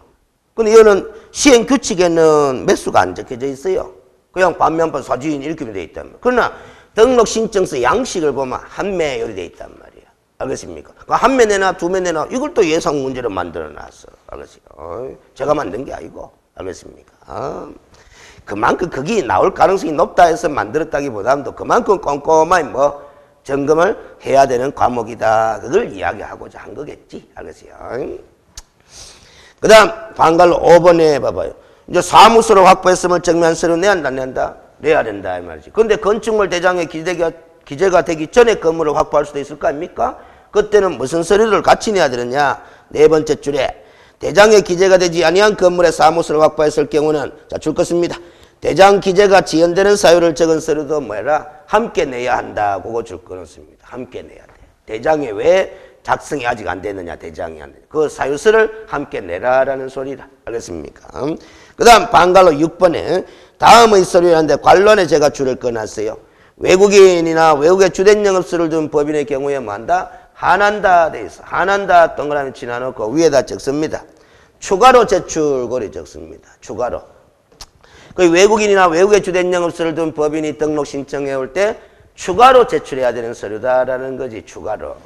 근데 이거는 시행 규칙에는 매수가 안 적혀져 있어요. 그냥 반면판 사진 이렇게 돼 있단 말이에요. 그러나 등록 신청서 양식을 보면 한 매 요리 돼 있단 말이에요. 알겠습니까? 한 매 내나 두 매 내나 이걸 또 예상 문제로 만들어 놨어. 알겠어요? 제가 만든 게 아니고. 알겠습니까? 그만큼 그게 나올 가능성이 높다 해서 만들었다기보다는 그만큼 꼼꼼하게 뭐 점검을 해야 되는 과목이다. 그걸 이야기하고자 한 거겠지. 알겠어요? 그 다음 방갈로 5번에 봐봐요. 이제 사무소를 확보했음을 증명한 서류 내야 한다, 낸다? 내야 된다 이 말이지. 근데 건축물 대장에 기재가 되기 전에 건물을 확보할 수도 있을 거 아닙니까? 그때는 무슨 서류를 같이 내야 되느냐? 네 번째 줄에 대장에 기재가 되지 아니한 건물의 사무소를 확보했을 경우는 자 줄 것입니다. 대장 기재가 지연되는 사유를 적은 서류도 뭐라 함께 내야 한다. 그거 줄 거였습니다. 함께 내야 돼. 대장에 왜 작성이 아직 안 됐느냐? 대장이 안 돼. 그 사유서를 함께 내라라는 소리라. 알겠습니까? 그 다음 방갈로 6번에 다음의 서류라는데 관론에 제가 줄을 꺼놨어요. 외국인이나 외국에 주된 영업소를 둔 법인의 경우에 뭐한다? 한한다 돼 있어. 한한다 동그라미 치놔놓고 위에다 적습니다. 추가로 제출 고리 적습니다. 추가로. 그 외국인이나 외국에 주된 영업소를 둔 법인이 등록 신청해 올 때 추가로 제출해야 되는 서류다라는 거지. 추가로.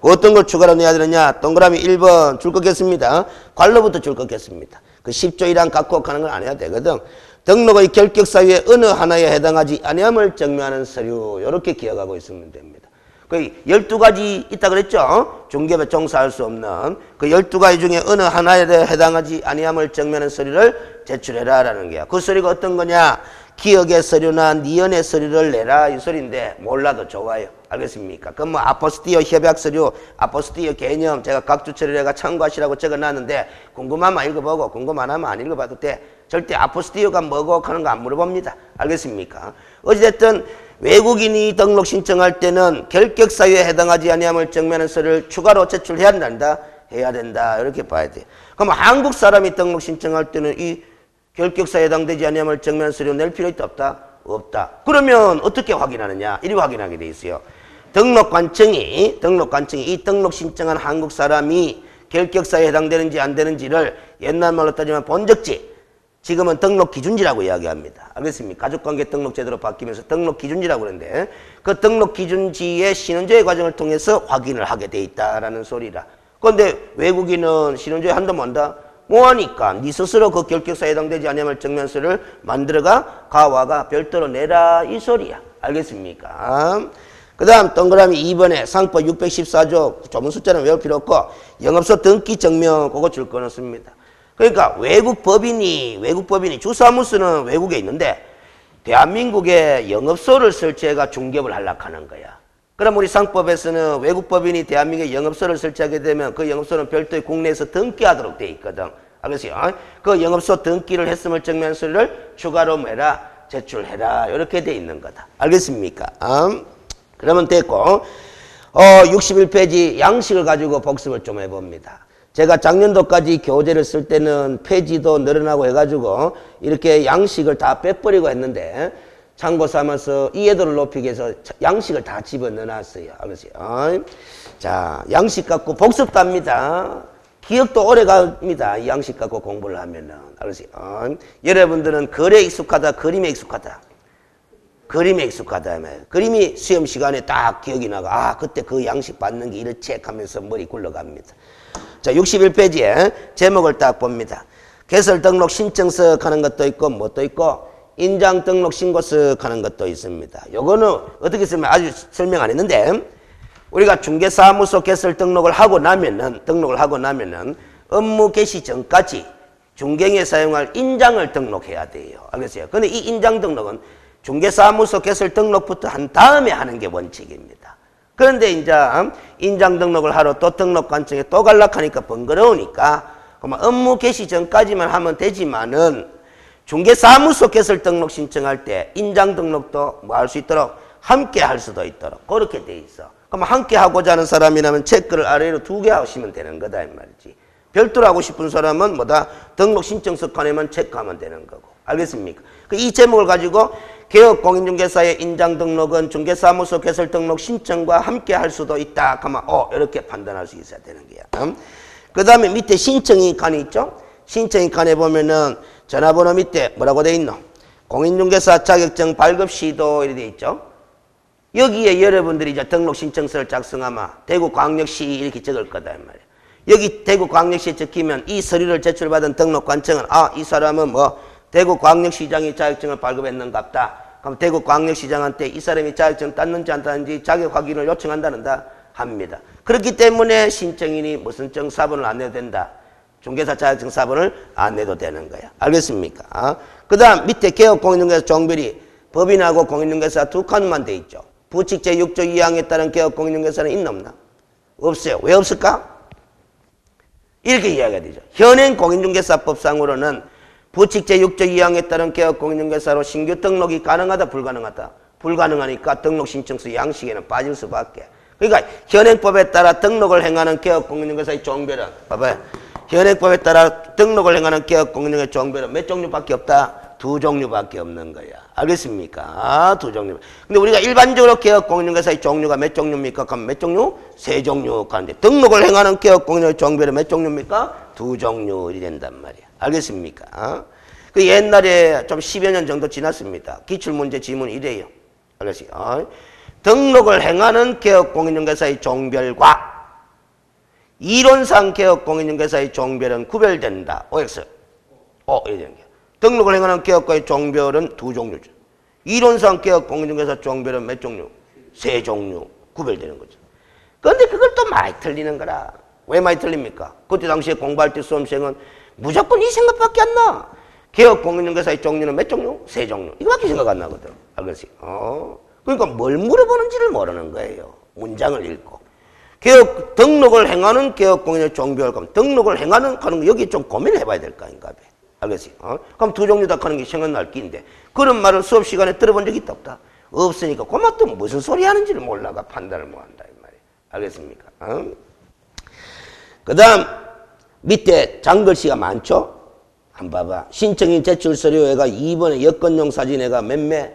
어떤 걸 추가로 내야 되느냐? 동그라미 1번 줄 걷겠습니다. 관로부터 줄 걷겠습니다. 그 10조 1항 갖고 하는 걸 안 해야 되거든. 등록의 결격 사유에 어느 하나에 해당하지 아니함을 증명하는 서류. 이렇게 기억하고 있으면 됩니다. 그 12가지 있다 그랬죠? 중개업에 종사할 수 없는 그 12가지 중에 어느 하나에 해당하지 아니함을 증명하는 서류를 제출해라라는 거야. 그 서류가 어떤 거냐? 기억의 서류나 니은의 서류를 내라 이 소리인데 몰라도 좋아요. 알겠습니까? 그럼 뭐 아포스티어 협약 서류, 아포스티어 개념 제가 각주 처리가 참고하시라고 적어놨는데 궁금하면 읽어보고 궁금 안 하면 안 읽어봐도 돼. 절대 아포스티어가 뭐고 하는 거 안 물어봅니다. 알겠습니까? 어찌됐든 외국인이 등록 신청할 때는 결격 사유에 해당하지 아니함을 증명하는 서류를 추가로 제출해야 된다. 해야 된다. 이렇게 봐야 돼. 그럼 한국 사람이 등록 신청할 때는 이 결격사에 해당되지 아니함을 증명하는 서류 낼 필요 있다 없다? 없다. 그러면 어떻게 확인하느냐? 이리 확인하게 돼 있어요. 등록관청이 이 등록 신청한 한국 사람이 결격사에 해당되는지 안 되는지를 옛날 말로 따지면 본적지, 지금은 등록 기준지라고 이야기합니다. 알겠습니까? 가족관계 등록 제도로 바뀌면서 등록 기준지라고 그러는데 그 등록 기준지의 신원조회 과정을 통해서 확인을 하게 돼 있다라는 소리라. 그런데 외국인은 신원조회 한다 뭔다? 뭐하니까 네 스스로 그 결격사에 해당되지 아니함을 증명서를 만들어가 가와가 별도로 내라 이 소리야. 알겠습니까? 그 다음 동그라미 2번에 상법 614조 조문 숫자는 외울 필요 없고 영업소 등기 증명 그거 줄 거는 씁니다. 그러니까 외국 법인이 주사무소는 외국에 있는데 대한민국에 영업소를 설치해가 중개업을 하려고 하는 거야. 그럼 우리 상법에서는 외국 법인이 대한민국에 영업소를 설치하게 되면 그 영업소는 별도의 국내에서 등기하도록 돼 있거든. 알겠어요? 그 영업소 등기를 했음을 증명한 서류를 추가로 해라, 제출해라 이렇게 돼 있는 거다. 알겠습니까? 그러면 됐고 61페이지 양식을 가지고 복습을 좀 해봅니다. 제가 작년도까지 교재를 쓸 때는 페이지도 늘어나고 해가지고 이렇게 양식을 다 빼버리고 했는데 참고 삼아서 이해도를 높이기 위해서 양식을 다 집어넣어놨어요. 알겠어요? 자, 양식 갖고 복습도 합니다. 기억도 오래 갑니다. 이 양식 갖고 공부를 하면은. 알겠어요? 여러분들은 글에 익숙하다, 그림에 익숙하다. 그림에 익숙하다. 그림이 시험 시간에 딱 기억이 나가. 아, 그때 그 양식 받는 게 이렇지 하면서 머리 굴러갑니다. 자, 61페이지에 제목을 딱 봅니다. 개설 등록 신청서 하는 것도 있고, 뭣도 있고, 인장 등록 신고서 하는 것도 있습니다. 요거는 어떻게 쓰면 아주 설명 안 했는데, 우리가 중개사무소 개설 등록을 하고 나면은 업무 개시 전까지 중개에 사용할 인장을 등록해야 돼요. 알겠어요? 근데 이 인장 등록은 중개사무소 개설 등록부터 한 다음에 하는 게 원칙입니다. 그런데 이제 인장 등록을 하러 또 등록관청에 또 갈락하니까 번거로우니까 업무 개시 전까지만 하면 되지만은 중개사무소 개설 등록 신청할 때 인장 등록도 뭐 할 수 있도록 함께 할 수도 있도록 그렇게 돼 있어. 그럼 함께 하고자 하는 사람이라면 체크를 아래로 2개 하시면 되는 거다 이 말이지. 별도로 하고 싶은 사람은 뭐다 등록 신청서 칸에만 체크하면 되는 거고. 알겠습니까? 이 제목을 가지고 개업공인중개사의 인장 등록은 중개사무소 개설 등록 신청과 함께 할 수도 있다 하면 이렇게 판단할 수 있어야 되는 거야. 그 다음에 밑에 신청인 칸이 있죠? 신청인 칸에 보면은 전화번호 밑에 뭐라고 돼 있노? 공인중개사 자격증 발급 시도 이렇게 돼 있죠? 여기에 여러분들이 이제 등록 신청서를 작성하면 대구광역시 이렇게 적을 거다 이 말이야. 여기 대구광역시에 적히면 이 서류를 제출받은 등록관청은 이 사람은 뭐 대구광역시장이 자격증을 발급했는갑다. 그럼 대구광역시장한테 이 사람이 자격증 땄는지 안 땄는지 자격 확인을 요청한다는다 합니다. 그렇기 때문에 신청인이 무슨 증 사본을 안 내도 된다. 중개사 자격증 사본을 안 내도 되는 거야. 알겠습니까? 그 다음 밑에 개업공인중개사 종별이 법인하고 공인중개사 2칸만 돼 있죠. 부칙 제6조 2항에 따른 개업공인중개사는 있나 없나? 없어요. 왜 없을까? 이렇게 이야기가 되죠. 현행 공인중개사법상으로는 부칙 제6조 2항에 따른 개업공인중개사로 신규 등록이 가능하다 불가능하다? 불가능하니까 등록 신청서 양식에는 빠질 수밖에. 그러니까 현행법에 따라 등록을 행하는 개업공인중개사의 종별은 봐봐요. 현행법에 따라 등록을 행하는 개업공인중개사 종별은 몇 종류밖에 없다? 2 종류밖에 없는 거야. 알겠습니까? 2 종류. 근데 우리가 일반적으로 개업공인중개사의 종류가 몇 종류입니까? 그럼 몇 종류? 3 종류 가는데 등록을 행하는 개업공인중개사 종별은 몇 종류입니까? 2 종류이 된단 말이야. 알겠습니까? 그 옛날에 좀 10여 년 정도 지났습니다. 기출문제 지문이 이래요. 알겠어요? 등록을 행하는 개업공인중개사의 종별과 이론상 개업공인중개사의 종별은 구별된다. OX. 이래 되는 게. 등록을 행하는 개업과의 종별은 2 종류죠. 이론상 개업공인중개사 종별은 몇 종류? 3 종류. 구별되는 거죠. 그런데 그걸 또 많이 틀리는 거라. 왜 많이 틀립니까? 그때 당시에 공부할 때 수험생은 무조건 이 생각밖에 안 나. 개업공인중개사의 종류는 몇 종류? 3 종류. 이거밖에 생각 안 나거든. 알겠어요? 그러니까 뭘 물어보는지를 모르는 거예요. 문장을 읽고. 개업, 등록을 행하는 개업공인의 종별, 그럼 등록을 행하는 거 여기 좀 고민을 해봐야 될 거 아닌가 봐. 알겠어요? 그럼 2 종류다 하는 게 생각날 끼인데 그런 말을 수업 시간에 들어본 적이 있다 없다? 없으니까 그만 또 무슨 소리 하는지를 몰라가 판단을 못 한다 이 말이에요. 알겠습니까? 그 다음 밑에 장글씨가 많죠? 한번 봐봐. 신청인 제출 서류에가 2번에 여건용 사진에가 몇 매?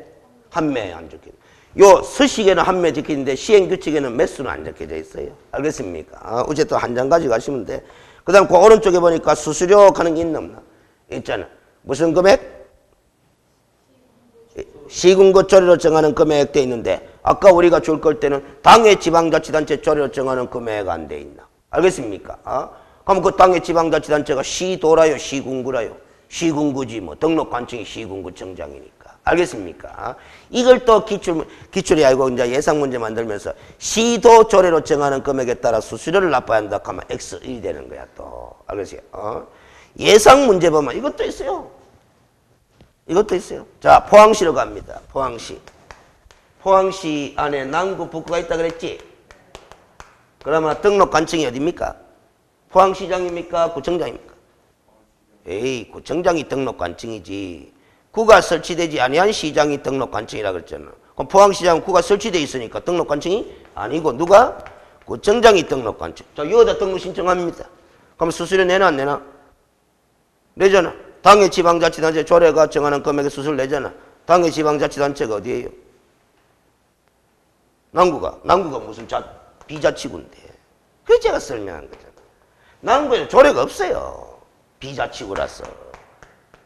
1매 안 적혀. 요 서식에는 1매 적혀있는데 시행규칙에는 몇 수는 안 적혀져 있어요. 알겠습니까? 어쨌든 한 장 가져가시면 돼. 그 다음 그 오른쪽에 보니까 수수료 하는 게 있나 없나? 있잖아. 무슨 금액? 시군구 조례로 정하는 금액 돼 있는데 아까 우리가 줄 걸 때는 당의 지방자치단체 조례로 정하는 금액 안 돼 있나? 알겠습니까? 그럼 그 당의 지방자치단체가 시도라요? 시군구라요? 시군구지 뭐 등록관청이 시군구청장이니까. 알겠습니까? 이걸 또 기출이 아니고 이제 예상문제 만들면서 시도 조례로 정하는 금액에 따라 수수료를 납부해야 한다 하면 X1이 되는 거야 또. 알겠어요? 예상문제 보면 이것도 있어요. 이것도 있어요. 자, 포항시로 갑니다. 포항시. 포항시 안에 남구 북구가 있다 그랬지? 그러면 등록관청이 어디입니까? 포항시장입니까? 구청장입니까? 에이, 구청장이 등록관청이지. 구가 설치되지 아니한 시장이 등록관청이라 그랬잖아. 그럼 포항시장은 구가 설치되어 있으니까 등록관청이 아니고 누가? 구청장이 등록관청. 자, 여기다 등록 신청합니다. 그럼 수수료 내나 안 내나? 내잖아. 당의 지방자치단체 조례가 정하는 금액의 수수료를 내잖아. 당의 지방자치단체가 어디예요? 남구가. 남구가 무슨 비자치구인데. 그래서 제가 설명한 거잖아. 남구에는 조례가 없어요. 비자치구라서.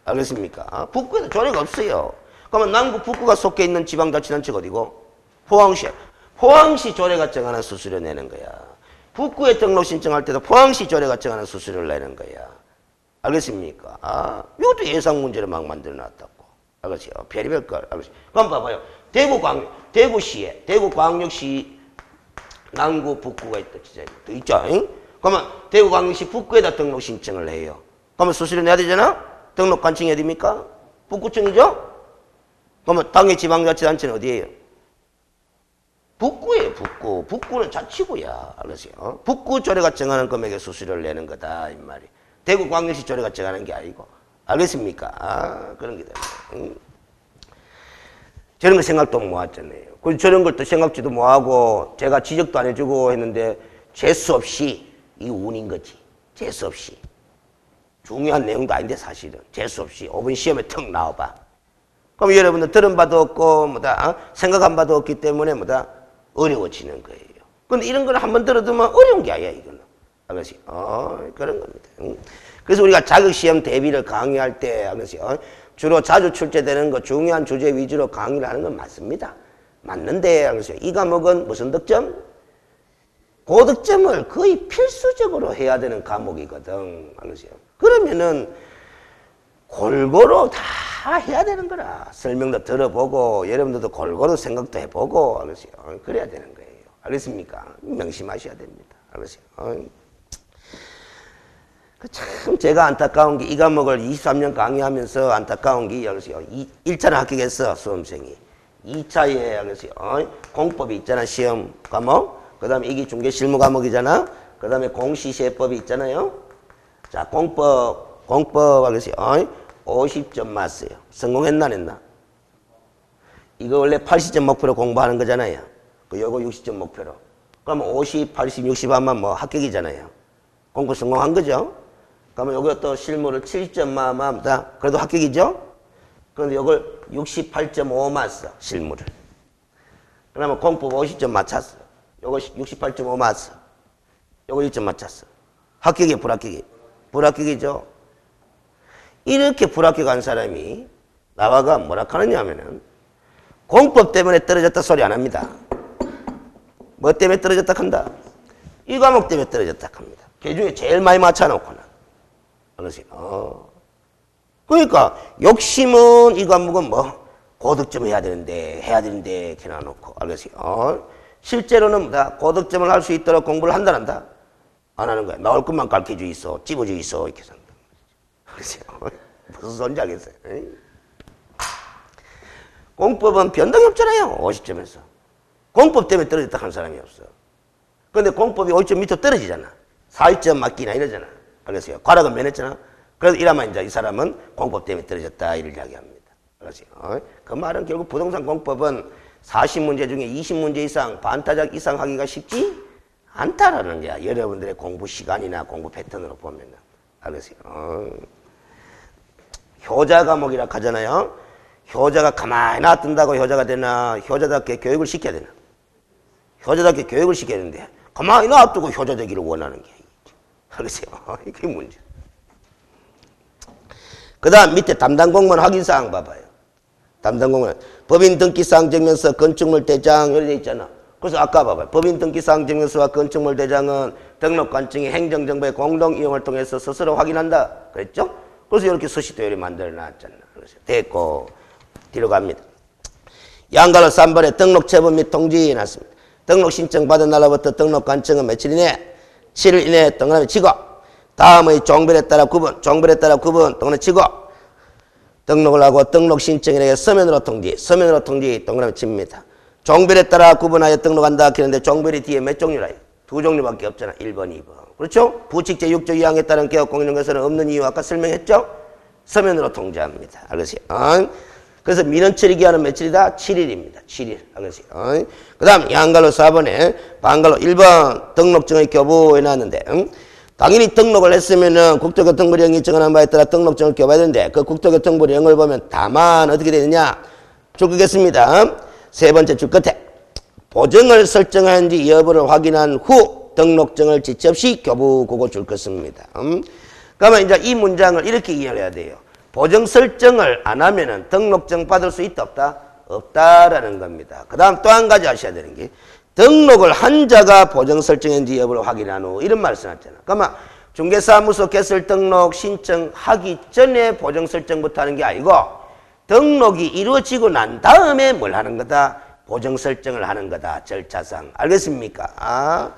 알겠습니까? 북구에는 조례가 없어요. 그러면 남구 북구가 속해 있는 지방자치단체가 어디고? 포항시. 포항시 조례가 정하는 수수료 내는 거야. 북구에 등록 신청할 때도 포항시 조례가 정하는 수수료를 내는 거야. 알겠습니까? 이것도 예상 문제를 막 만들어 놨다고. 알겠어요? 별의별 걸. 알겠어요? 그럼 봐봐요. 대구시에, 대구광역시 남구 북구가 있다. 진짜 있죠? 그러면 대구광역시 북구에다 등록 신청을 해요. 그러면 수수료 내야 되잖아? 등록 관청이 어디입니까? 북구청이죠? 그러면 당의 지방자치단체는 어디예요? 북구예요, 북구. 북구는 자치구야. 알았어요? 북구 조례가 정하는 금액의 수수료를 내는 거다, 이 말이. 대구 광역시 조례가 정하는 게 아니고. 알겠습니까? 아, 그런 게 됩니다. 저런 거 생각도 못 하잖아요. 그래서 저런 걸 또 생각지도 못하고 제가 지적도 안 해주고 했는데 재수 없이 이 운인 거지. 재수 없이. 중요한 내용도 아닌데 사실은 재수 없이 5분 시험에 턱 나와봐. 그럼 여러분들 들은 바도 없고 뭐다 생각한 바도 없기 때문에 뭐다 어려워지는 거예요. 근데 이런 걸 한번 들어두면 어려운 게 아니야 이거는. 알겠지? 그런 겁니다. 그래서 우리가 자격시험 대비를 강의할 때 알겠지? 주로 자주 출제되는 거 중요한 주제 위주로 강의를 하는 건 맞습니다. 맞는데 알겠지? 이 과목은 무슨 득점? 고득점을 거의 필수적으로 해야 되는 과목이거든. 알겠지? 그러면은 골고루 다 해야 되는 거라. 설명도 들어보고 여러분들도 골고루 생각도 해보고 알겠지? 그래야 되는 거예요. 알겠습니까? 명심하셔야 됩니다. 알겠지? 참 제가 안타까운 게 이 과목을 23년 강의하면서 안타까운 게 알겠어요. 1차는 합격했어 수험생이. 2차에 알겠어요. 공법이 있잖아 시험 과목. 그 다음에 이게 중개 실무 과목이잖아. 그 다음에 공시세법이 있잖아요. 자 공법 알겠어요. 50점 맞았어요. 성공했나 안 했나? 이거 원래 80점 목표로 공부하는 거잖아요. 요거 60점 목표로. 그러면 50, 80, 60 하면 뭐 합격이잖아요. 공부 성공한 거죠. 그러면 요거 또 실무를 70점만 하면 그래도 합격이죠. 그런데 요걸 68.5 맞았어. 실무를. 그러면 공법 50점 맞췄어. 요거 68.5 맞았어. 요거 1점 맞췄어. 합격이 불합격이? 불합격이죠. 이렇게 불합격한 사람이 나와가 뭐라 하느냐 하면은 공법 때문에 떨어졌다 소리 안 합니다. 뭐 때문에 떨어졌다 한다? 이 과목 때문에 떨어졌다 합니다. 그 중에 제일 많이 맞춰놓고는. 그러니까 욕심은 이 과목은 뭐 고득점 해야 되는데 이렇게 놔놓고 알겠어요? 실제로는 뭐다 고득점을 할 수 있도록 공부를 한다 안 한다? 안 하는 거야. 나올 것만 가르쳐주 있어. 찝어주 있어. 이렇게 생각합니다. 알겠어요? 무슨 소리인지 알겠어요? 공법은 변동이 없잖아요. 50점에서. 공법 때문에 떨어졌다 하는 사람이 없어. 그런데 공법이 50점 밑으로 떨어지잖아. 4점 맞기나 이러잖아. 알겠어요? 과락은 면했잖아. 그래서 이러면 이제 이 사람은 공법 때문에 떨어졌다 이를 이야기합니다. 알겠어요? 그 말은 결국 부동산 공법은 40문제 중에 20문제 이상 반타작 이상 하기가 쉽지 않다라는 거야. 여러분들의 공부 시간이나 공부 패턴으로 보면은. 알겠어요? 효자 과목이라 하잖아요. 효자가 가만히 놔둔다고 효자가 되나? 효자답게 교육을 시켜야 되나? 효자답게 교육을 시켜야 되는데 가만히 놔두고 효자 되기를 원하는 게 알겠어요? 이게 문제. 그 다음 밑에 담당 공무원 확인사항 봐봐요. 담당 공무원 법인 등기사항 증명서 건축물 대장 이렇게 돼 있잖아. 그래서 아까 봐봐요. 법인 등기사항 증명서와 건축물 대장은 등록관청이 행정정보의 공동 이용을 통해서 스스로 확인한다. 그랬죠? 그래서 이렇게 서식도 이렇게 만들어 놨잖아. 그래서 됐고 뒤로 갑니다. 양가로 3번에 등록 처분 및 통지 해놨습니다. 등록 신청 받은 날로부터 등록관청은 며칠 이내 7일 이내에 동그라미 치고 다음의 종별에 따라 구분 동그라미 치고 등록을 하고 등록 신청인에게 서면으로 통지 동그라미 칩니다. 종별에 따라 구분하여 등록한다 하는데 종별이 뒤에 몇 종류라요? 2종류밖에 없잖아. 1번, 2번. 그렇죠? 부칙 제6조 2항에 따른 개업공인중개사는 없는 이유 아까 설명했죠? 서면으로 통지합니다. 알겠어요? 그래서 민원 처리 기한은 며칠이다? 7일입니다. 7일. 알겠어요? 그 다음 양갈로 4번에 반갈로 1번 등록증의 교부 해놨는데 당연히 등록을 했으면은 국토교통부령이 정하는 바에 따라 등록증을 교부해야 되는데 그 국토교통부령을 보면 다만 어떻게 되느냐? 줄 긋겠습니다. 세 번째 줄 끝에 보정을 설정하는지 여부를 확인한 후 등록증을 지체 없이 교부 그거 줄 것입니다. 그러면 이제 이 문장을 이렇게 이해해야 돼요. 보정 설정을 안 하면은 등록증 받을 수 있다 없다? 없다라는 겁니다. 그 다음 또 한 가지 아셔야 되는 게 등록을 한 자가 보정 설정인지 여부를 확인한 후 이런 말을 써놨잖아. 그러면 중개사무소 개설 등록 신청하기 전에 보정 설정부터 하는 게 아니고 등록이 이루어지고 난 다음에 뭘 하는 거다? 보정 설정을 하는 거다. 절차상. 알겠습니까?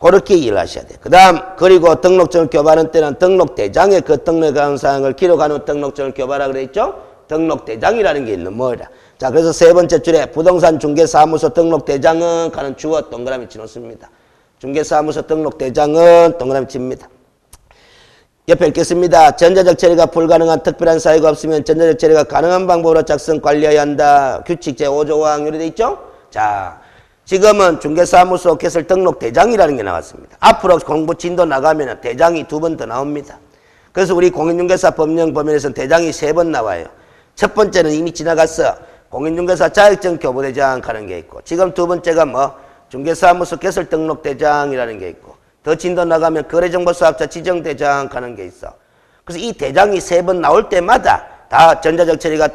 그렇게 이해를 하셔야 돼요. 그 다음, 그리고 등록증을 교부하는 때는 등록대장에 그 등록한 사항을 기록하는 등록증을 교부하라 그랬죠? 등록대장이라는 게 있는 뭐라. 자, 그래서 세 번째 줄에 부동산 중개사무소 등록대장은 가는 주어 동그라미 치놓습니다. 중개사무소 등록대장은 동그라미 칩니다. 옆에 읽겠습니다. 전자적 처리가 불가능한 특별한 사유가 없으면 전자적 처리가 가능한 방법으로 작성 관리해야 한다. 규칙 제5조 항률이 돼 있죠? 자, 지금은 중개사무소 개설 등록대장이라는 게 나왔습니다. 앞으로 공부 진도 나가면 대장이 2번 더 나옵니다. 그래서 우리 공인중개사 법령 범위에서는 대장이 3번 나와요. 첫 번째는 이미 지나갔어. 공인중개사 자격증 교부대장 하는 게 있고, 지금 두 번째가 뭐 중개사무소 개설 등록대장이라는 게 있고, 더 진도 나가면 거래정보사업자 지정대장 하는 게 있어. 그래서 이 대장이 3번 나올 때마다 다 전자적 처리가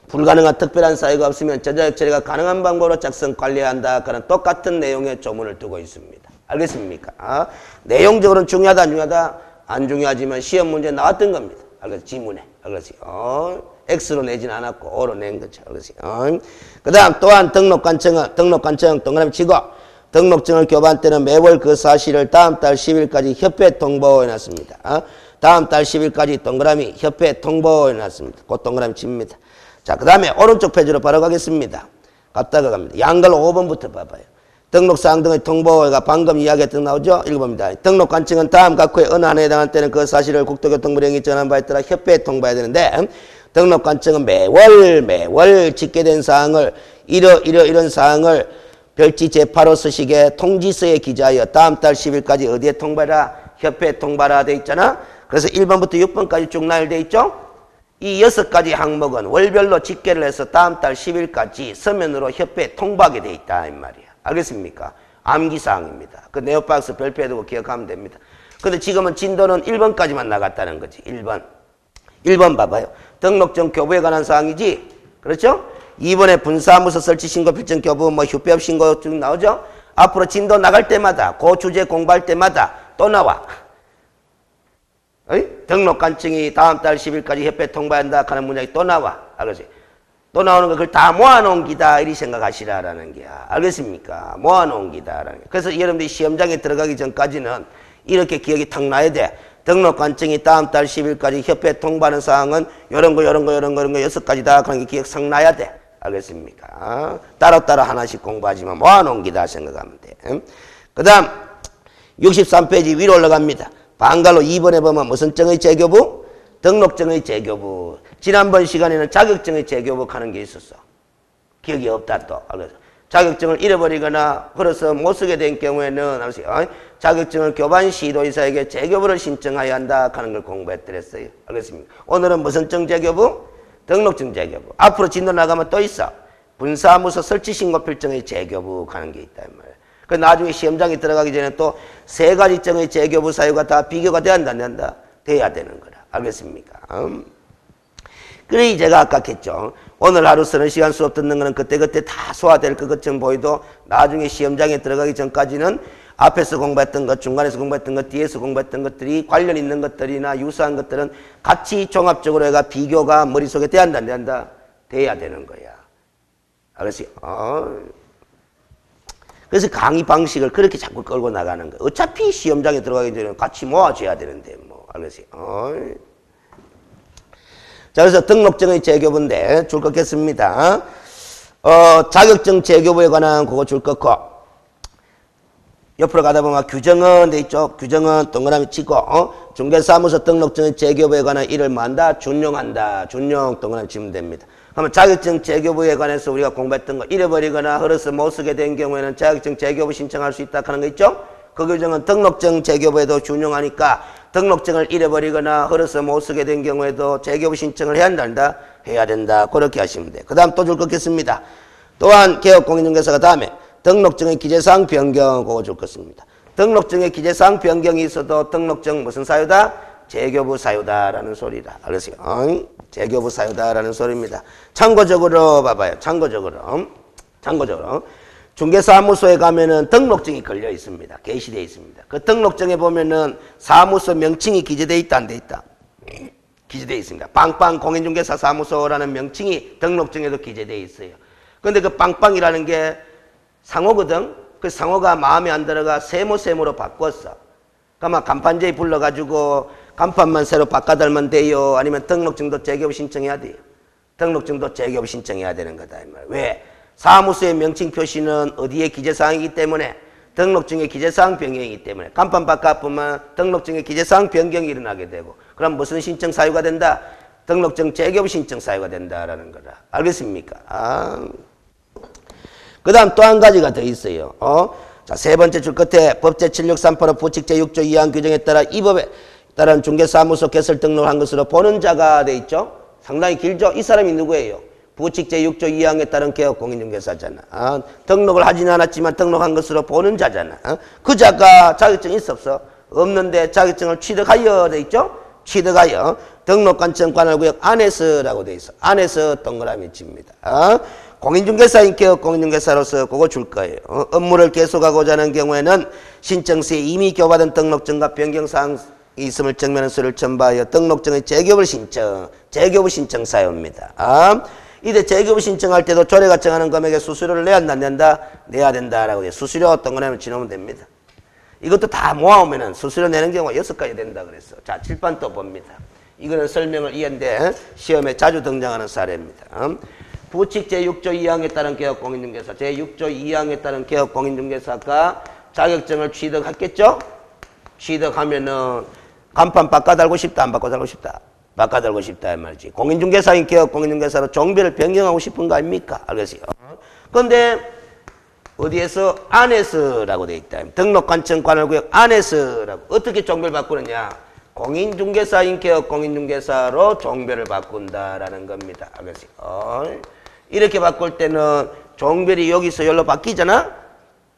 불가능한 특별한 사유가 없으면 전자적 처리가 가능한 방법으로 작성 관리해야 한다. 그런 똑같은 내용의 조문을 두고 있습니다. 알겠습니까? 내용적으로는 중요하다 안 중요하다? 안 중요하지만 시험 문제 나왔던 겁니다. 알겠어요? 지문에. 알겠어요? X로 내진 않았고 O로 낸 거죠. 알겠어요? 그 다음 또한 등록관청 동그라미 치고, 등록증을 교부한 때는 매월 그 사실을 다음 달 10일까지 협회 통보해놨습니다. 다음 달 10일까지 동그라미 협회 통보해놨습니다. 그 동그라미 칩니다. 자, 그 다음에 오른쪽 페이지로 바로 가겠습니다. 갔다가 갑니다. 양글 5번부터 봐봐요. 등록사항 등의 통보가 방금 이야기했던 나오죠? 읽어봅니다. 등록관청은 다음 각 후에 어느 한해에 해당할 때는 그 사실을 국토교통부령이 전한 바에 따라 협회에 통보해야 되는데, 등록관청은 매월 집계된 사항을 이런 사항을 별지 제8호 서식에 통지서에 기재하여 다음 달 10일까지 어디에 통보해라? 협회에 통보하라 돼 있잖아. 그래서 1번부터 6번까지 쭉 나열돼 있죠? 이 6가지 항목은 월별로 집계를 해서 다음 달 10일까지 서면으로 협회에 통보하게 돼 있다 이 말이야. 알겠습니까? 암기사항입니다. 그 네오박스 별표해두고 기억하면 됩니다. 근데 지금은 진도는 1번까지만 나갔다는 거지. 1번 봐봐요. 등록증 교부에 관한 사항이지. 그렇죠? 2번에 분사무소 설치 신고 필증 교부 뭐 휴폐업 신고 쭉 나오죠? 앞으로 진도 나갈 때마다 그 주제 공부할 때마다 또 나와. 등록관청이 다음 달 10일까지 협회 통보한다 하는 문장이 또 나와. 알겠지? 또 나오는 거 그걸 다 모아놓은 기다 이리 생각하시라라는 게야. 알겠습니까? 모아놓은 기다라는 게. 그래서 여러분들이 시험장에 들어가기 전까지는 이렇게 기억이 탁 나야 돼. 등록관청이 다음 달 10일까지 협회 통보하는 사항은 요런 거 6가지다 그런 게 기억 싹 나야 돼. 알겠습니까? 따로따로 하나씩 공부하지만 모아놓은 기다 생각하면 돼. 그 다음 63페이지 위로 올라갑니다. 방갈로 2번에 보면 무슨 증의 재교부? 등록증의 재교부. 지난번 시간에는 자격증의 재교부 하는 게 있었어. 기억이 없다 또. 자격증을 잃어버리거나 흘러서 못 쓰게 된 경우에는 자격증을 교반 시도의사에게 재교부를 신청해야 한다 하는 걸 공부했더랬어요. 알겠습니까? 오늘은 무슨 증 재교부? 등록증 재교부. 앞으로 진도 나가면 또 있어. 분사무소 설치 신고 필증의 재교부 하는 게 있다 이 말이야. 그 나중에 시험장에 들어가기 전에 또 3가지 증의 재교부 사유가 다 비교가 돼야 한다 안 된다? 돼야 되는 거라. 알겠습니까? 그래 제가 아까 했죠. 오늘 하루 30시간 수업 듣는 거는 그때그때 다 소화될 것처럼 보이도 나중에 시험장에 들어가기 전까지는 앞에서 공부했던 것, 중간에서 공부했던 것, 뒤에서 공부했던 것들이 관련 있는 것들이나 유사한 것들은 같이 종합적으로 해가 비교가 머릿속에 돼야 한다 안 된다? 돼야 되는 거야. 알겠어요? 그래서 강의 방식을 그렇게 자꾸 끌고 나가는 거야. 어차피 시험장에 들어가기 전에 같이 모아줘야 되는데 뭐. 알겠어요? 자, 그래서 등록증의 재교부인데 줄 긋겠습니다. 자격증 재교부에 관한 그거 줄 긋고, 옆으로 가다 보면 규정은 돼 있죠. 규정은 동그라미 치고, 중개사무소 등록증의 재교부에 관한 일을 만다, 준용한다. 준용 동그라미 치면 됩니다. 그러면 자격증 재교부에 관해서 우리가 공부했던 거 잃어버리거나 흘러서 못 쓰게 된 경우에는 자격증 재교부 신청할 수 있다 하는 거 있죠. 그 규정은 등록증 재교부에도 준용하니까 등록증을 잃어버리거나 흘러서 못 쓰게 된 경우에도 재교부 신청을 해야 한다? 해야 된다. 그렇게 하시면 돼요. 그 다음 또 줄 긋겠습니다. 또한 개업공인중개사가 다음에 등록증의 기재사항 변경 그거 줄 것입니다. 등록증의 기재사항 변경이 있어도 등록증 무슨 사유다? 재교부 사유다라는 소리다. 알겠어요? 재교부 사유다라는 소리입니다. 참고적으로 봐봐요. 참고적으로. 중개사무소에 가면은 등록증이 걸려 있습니다. 게시되어 있습니다. 그 등록증에 보면은 사무소 명칭이 기재되어 있다, 안 돼 있다? 기재되어 있습니다. 빵빵 공인중개사 사무소라는 명칭이 등록증에도 기재되어 있어요. 근데 그 빵빵이라는 게 상호거든? 그 상호가 마음에 안 들어가 세모로 바꿨어. 그러면 간판제에 불러가지고 간판만 새로 바꿔달면 돼요? 아니면 등록증도 재개업 신청해야 돼요? 등록증도 재개업 신청해야 되는 거다. 이 말. 왜? 사무소의 명칭 표시는 어디에 기재사항이기 때문에 등록증의 기재사항 변경이기 때문에 간판 바꿔보면 등록증의 기재사항 변경이 일어나게 되고 그럼 무슨 신청 사유가 된다? 등록증 재개업 신청 사유가 된다라는 거다. 알겠습니까? 그 다음 또 한 가지가 더 있어요. 자, 세 번째 줄 끝에 법 제7638호 부칙 제6조 2항 규정에 따라 이 법에 따른 중개사무소 개설 등록을 한 것으로 보는 자가 돼 있죠. 상당히 길죠. 이 사람이 누구예요? 부칙 제6조 2항에 따른 개업 공인중개사잖아. 등록을 하지는 않았지만 등록한 것으로 보는 자잖아. 그 자가 자격증 있어 없어? 없는데 자격증을 취득하여 돼 있죠. 취득하여 등록관청 관할구역 안에서라고 돼 있어. 안에서 동그라미 칩니다. 공인중개사인 개업 공인중개사로서 그거 줄 거예요. 업무를 계속하고자 하는 경우에는 신청 시에 이미 교부받은 등록증과 변경사항이 있음을 증명하는 서류를 첨부하여 등록증의 재교부 신청 사유입니다. 이때 재교부 신청할 때도 조례가 정하는 금액의 수수료를 내야 안 낸다? 내야 된다라고 돼요. 수수료 동그라미 치놓으면 됩니다. 이것도 다 모아오면은 수수료 내는 경우가 6가지 된다 그랬어. 자, 칠판 또 봅니다. 이거는 설명을 이해한데 시험에 자주 등장하는 사례입니다. 부칙 제6조 2항에 따른 개업 공인중개사, 제6조 2항에 따른 개업 공인중개사가 자격증을 취득했겠죠? 취득하면은 간판 바꿔달고 싶다, 안 바꿔달고 싶다? 바꿔달고 싶다 이 말이지. 공인중개사인 개업 공인중개사로 종별을 변경하고 싶은 거 아닙니까? 알겠어요? 그런데 어디에서? 안에서라고 돼 있다. 등록관청 관할구역 안에서라고. 어떻게 종별 바꾸느냐? 공인중개사인 개업 공인중개사로 종별을 바꾼다라는 겁니다. 알겠어요? 이렇게 바꿀 때는 종별이 여기서 여기로 바뀌잖아?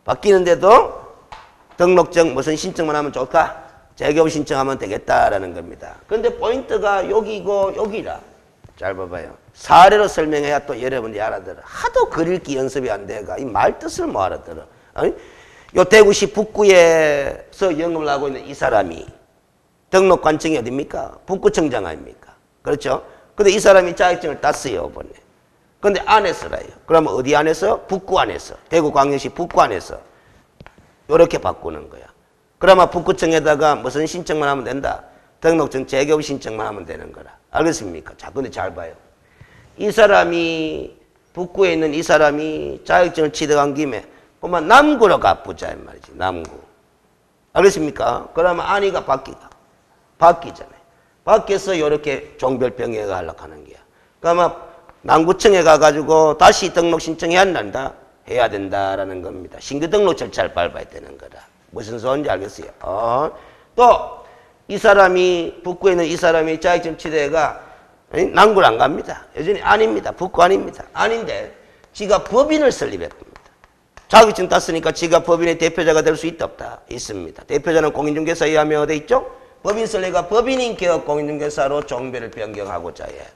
바뀌는데도 등록증 무슨 신청만 하면 좋을까? 재개업 신청하면 되겠다라는 겁니다. 그런데 포인트가 여기고 여기라. 잘 봐봐요. 사례로 설명해야 또 여러분들이 알아들어. 하도 글읽기 연습이 안 돼가 이 말 뜻을 못 알아들어. 요 대구시 북구에서 영업을 하고 있는 이 사람이 등록관청이 어딥니까? 북구청장 아닙니까? 그렇죠? 근데 이 사람이 자격증을 땄어요, 이번에. 근데 안에서라요. 그러면 어디 안에서? 북구 안에서. 대구광역시 북구 안에서. 요렇게 바꾸는 거야. 그러면 북구청에다가 무슨 신청만 하면 된다? 등록증 재개업 신청만 하면 되는 거라. 알겠습니까? 자, 근데 잘 봐요. 이 사람이, 북구에 있는 이 사람이 자격증을 취득한 김에, 보면 남구로 가보자, 이 말이지. 남구. 알겠습니까? 그러면 안이가 바뀌잖아요. 바뀌어서 이렇게 종별 병행을 하려고 하는 거야. 그러면 남구청에 가가지고 다시 등록 신청해야 한다? 해야 된다라는 겁니다. 신규 등록 절차를 밟아야 되는 거다. 무슨 소리인지 알겠어요? 또 이 사람이 북구에 있는 이 사람이 자격증 취득가 남구를 안 갑니다. 여전히 아닙니다. 북구 아닙니다. 아닌데 지가 법인을 설립했습니다. 자격증 땄으니까 지가 법인의 대표자가 될 수 있다 없다? 있습니다. 대표자는 공인중개사에 의하면 어디 있죠? 법인 설립가 법인인 개업 공인중개사로 종별을 변경하고자 해.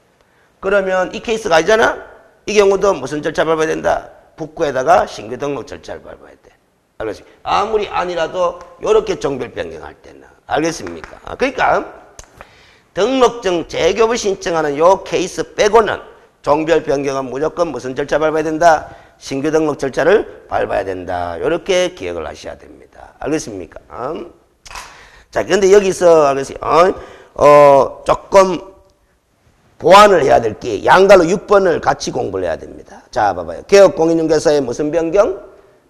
그러면 이 케이스가 아니잖아? 이 경우도 무슨 절차 밟아야 된다? 북구에다가 신규 등록 절차를 밟아야 돼. 알겠습니까? 아무리 아니라도 이렇게 종별 변경할 때는. 알겠습니까? 그러니까 등록증 재교부 신청하는 요 케이스 빼고는 종별 변경은 무조건 무슨 절차 밟아야 된다? 신규 등록 절차를 밟아야 된다. 이렇게 기억을 하셔야 됩니다. 알겠습니까? 자, 근데 여기서 알겠어요? 조금 보완을 해야 될 게 양갈로 6번을 같이 공부를 해야 됩니다. 자, 봐봐요. 개업 공인중개사의 무슨 변경?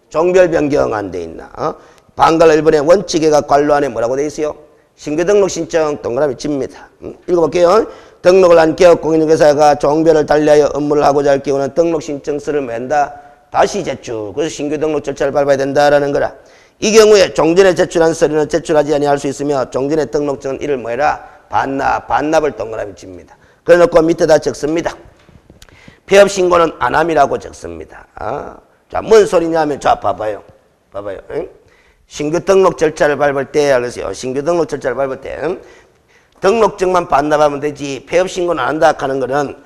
종별 변경 안 돼 있나? 방갈 1번의 원칙에가 관로 안에 뭐라고 돼 있어요? 신규 등록 신청 동그라미 칩니다. 읽어볼게요. 등록을 한 개업 공인중개사가 종별을 달리하여 업무를 하고자 할 경우는 등록 신청서를 맨다. 다시 제출. 그래서 신규 등록 절차를 밟아야 된다라는 거라. 이 경우에 종전에 제출한 서류는 제출하지 아니할 수 있으며 종전의 등록증은 이를 뭐해라? 반납을 동그라미 칩니다. 그래놓고 밑에다 적습니다. 폐업 신고는 안함이라고 적습니다. 자, 뭔 소리냐면 자, 봐봐요. 응? 신규 등록 절차를 밟을 때, 알겠어요? 신규 등록 절차를 밟을 때, 등록증만 반납하면 되지, 폐업 신고는 안 한다 하는 거는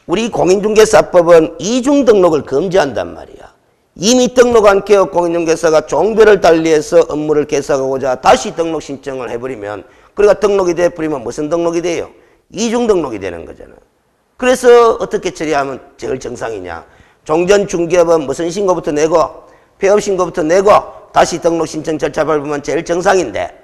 우리 공인중개사법은 이중 등록을 금지한단 말이야. 이미 등록한 개업 공인중개사가 종별을 달리해서 업무를 개설하고자 다시 등록 신청을 해버리면, 그러니까 등록이 돼버리면 무슨 등록이 돼요? 이중 등록이 되는 거잖아. 그래서 어떻게 처리하면 제일 정상이냐? 종전 중개업은 무슨 신고부터 내고 폐업 신고부터 내고 다시 등록 신청 절차 밟으면 제일 정상인데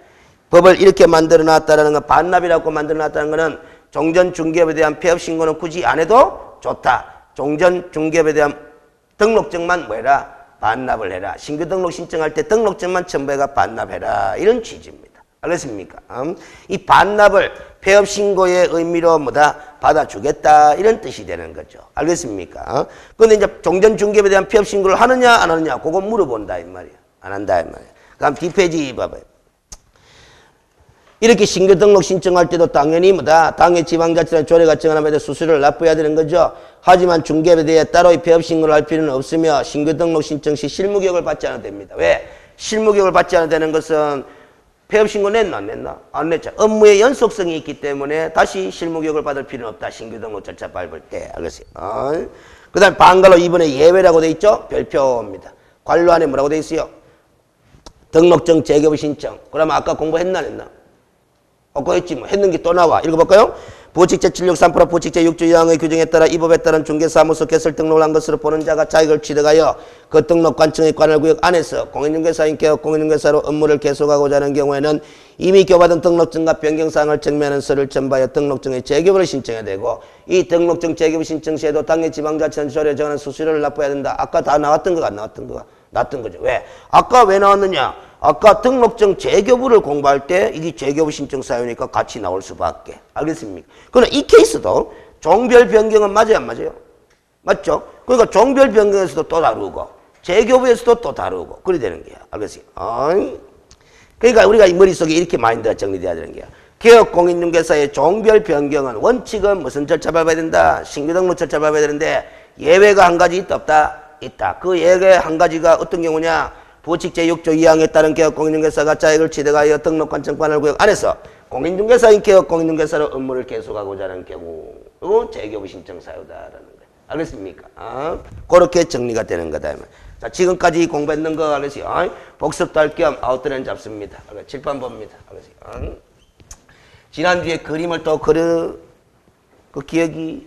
법을 이렇게 만들어 놨다라는 건 반납이라고 만들어 놨다는 거는 종전 중개업에 대한 폐업 신고는 굳이 안 해도 좋다. 종전 중개업에 대한 등록증만 뭐 해라? 반납을 해라. 신규 등록 신청할 때 등록증만 첨부해가 반납해라. 이런 취지입니다. 알겠습니까? 이 반납을 폐업 신고의 의미로 뭐다? 받아주겠다. 이런 뜻이 되는 거죠. 알겠습니까? 근데 이제 종전 중개업에 대한 폐업 신고를 하느냐 안 하느냐 그거 물어본다 이 말이야. 안 한다 이 말이야. 그럼 뒷페이지 봐봐요. 이렇게 신규 등록 신청할 때도 당연히 뭐다? 당의 지방자치나 조례가 정하는 바에 대해 수수료를 납부해야 되는 거죠. 하지만 중개업에 대해 따로의 폐업 신고를 할 필요는 없으며 신규 등록 신청 시 실무교육을 받지 않아도 됩니다. 왜? 실무교육을 받지 않아도 되는 것은 폐업 신고 냈나 안 냈나? 안 냈죠. 업무의 연속성이 있기 때문에 다시 실무교육을 받을 필요는 없다. 신규 등록 절차 밟을 때. 알겠어요? 그 다음에 반갈로 2번에 예외라고 돼 있죠? 별표입니다. 관로 안에 뭐라고 돼 있어요? 등록증 재개부 신청. 그러면 아까 공부했나 안 했나? 그거 했지 뭐. 했는 게 또 나와. 읽어볼까요? 부칙 제763% 부칙 제6조 2항의 규정에 따라 이 법에 따른 중개사무소 개설 등록을 한 것으로 보는 자가 자격을 취득하여 그 등록 관청의 관할구역 안에서 공인중개사인 개업 공인중개사로 업무를 계속하고자 하는 경우에는 이미 교부받은 등록증과 변경사항을 증명하는 서류를 첨부하여 등록증의 재개부를 신청해야 되고 이 등록증 재개부 신청 시에도 당의 지방자치단 조례에 정하는 수수료를 납부해야 된다. 아까 다 나왔던 거가 안 나왔던 거가? 나왔던 거죠. 왜? 아까 왜 나왔느냐? 아까 등록증 재교부를 공부할 때 이게 재교부 신청 사유니까 같이 나올 수밖에. 알겠습니까? 그러나 이 케이스도 종별 변경은 맞아요 안 맞아요? 맞죠? 그러니까 종별 변경에서도 또 다르고 재교부에서도 또 다르고 그래 되는 거야. 알겠어요? 그러니까 우리가 이 머릿속에 이렇게 마인드가 정리돼야 되는 거야. 개업 공인중개사의 종별 변경은 원칙은 무슨 절차 밟아야 된다? 신규 등록 절차 밟아야 되는데 예외가 한 가지 있다 없다? 있다. 그 예외 한 가지가 어떤 경우냐? 부칙 제6조 2항에 따른 개업 공인중개사가 자격을 취득하여 등록관청 관할구역 안에서 공인중개사인 개업 공인중개사로 업무를 계속하고자 하는 경우 재교부 신청 사유다라는 거예요. 알겠습니까? 그렇게 정리가 되는 거다. 자, 지금까지 공부했는 거 알겠어요? 복습도 할 겸 아웃라인 잡습니다. 칠판 봅니다. 알겠어요? 지난주에 그림을 또 그려 그 기억이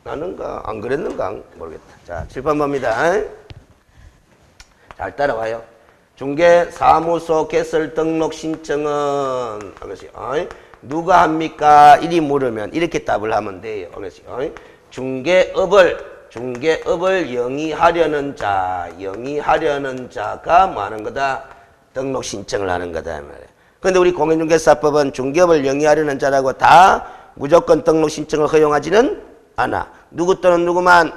나는가 안 그랬는가 모르겠다. 자, 칠판 봅니다. 잘 따라와요. 중개사무소 개설 등록 신청은 알겠어요? 누가 합니까? 이리 물으면 이렇게 답을 하면 돼요. 알겠어요? 중개업을 영위하려는 자가 뭐 하는 거다? 등록 신청을 하는 거다. 그런데 우리 공인중개사법은 중개업을 영위하려는 자라고 다 무조건 등록 신청을 허용하지는 않아. 누구 또는 누구만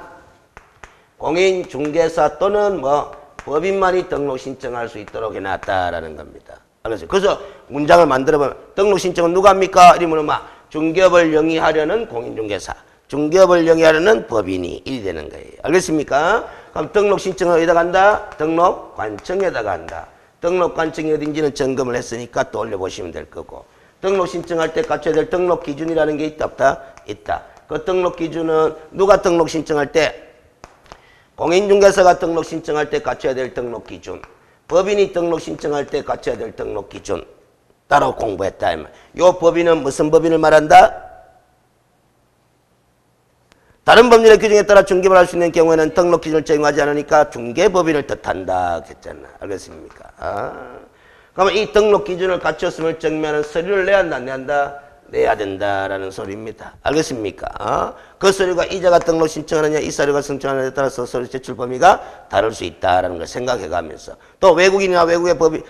공인중개사 또는 뭐 법인만이 등록 신청할 수 있도록 해놨다라는 겁니다. 알겠어요? 그래서 문장을 만들어보면 등록 신청은 누가 합니까? 이러면 막 중개업을 영위하려는 공인중개사, 중개업을 영위하려는 법인이 일이 되는 거예요. 알겠습니까? 그럼 등록 신청은 어디다 간다? 등록관청에다 간다. 등록관청이 어딘지는 점검을 했으니까 또 올려보시면 될 거고 등록 신청할 때 갖춰야 될 등록 기준이라는 게 있다 없다? 있다. 그 등록 기준은 누가 등록 신청할 때 공인중개사가 등록 신청할 때 갖춰야 될 등록 기준, 법인이 등록 신청할 때 갖춰야 될 등록 기준 따로 공부했다. 이 법인은 무슨 법인을 말한다? 다른 법률의 규정에 따라 중개업을 할 수 있는 경우에는 등록 기준을 적용하지 않으니까 중개법인을 뜻한다. 했잖아. 알겠습니까? 그러면 이 등록 기준을 갖췄음을 증명하는 서류를 내야 한다, 안 내야 한다? 내야 된다라는 소리입니다. 알겠습니까? 그 서류가 이자가 등록 신청하느냐 이 서류가 신청하느냐에 따라서 서류 제출 범위가 다를 수 있다라는 걸 생각해가면서 또 외국인이나 외국의 법인을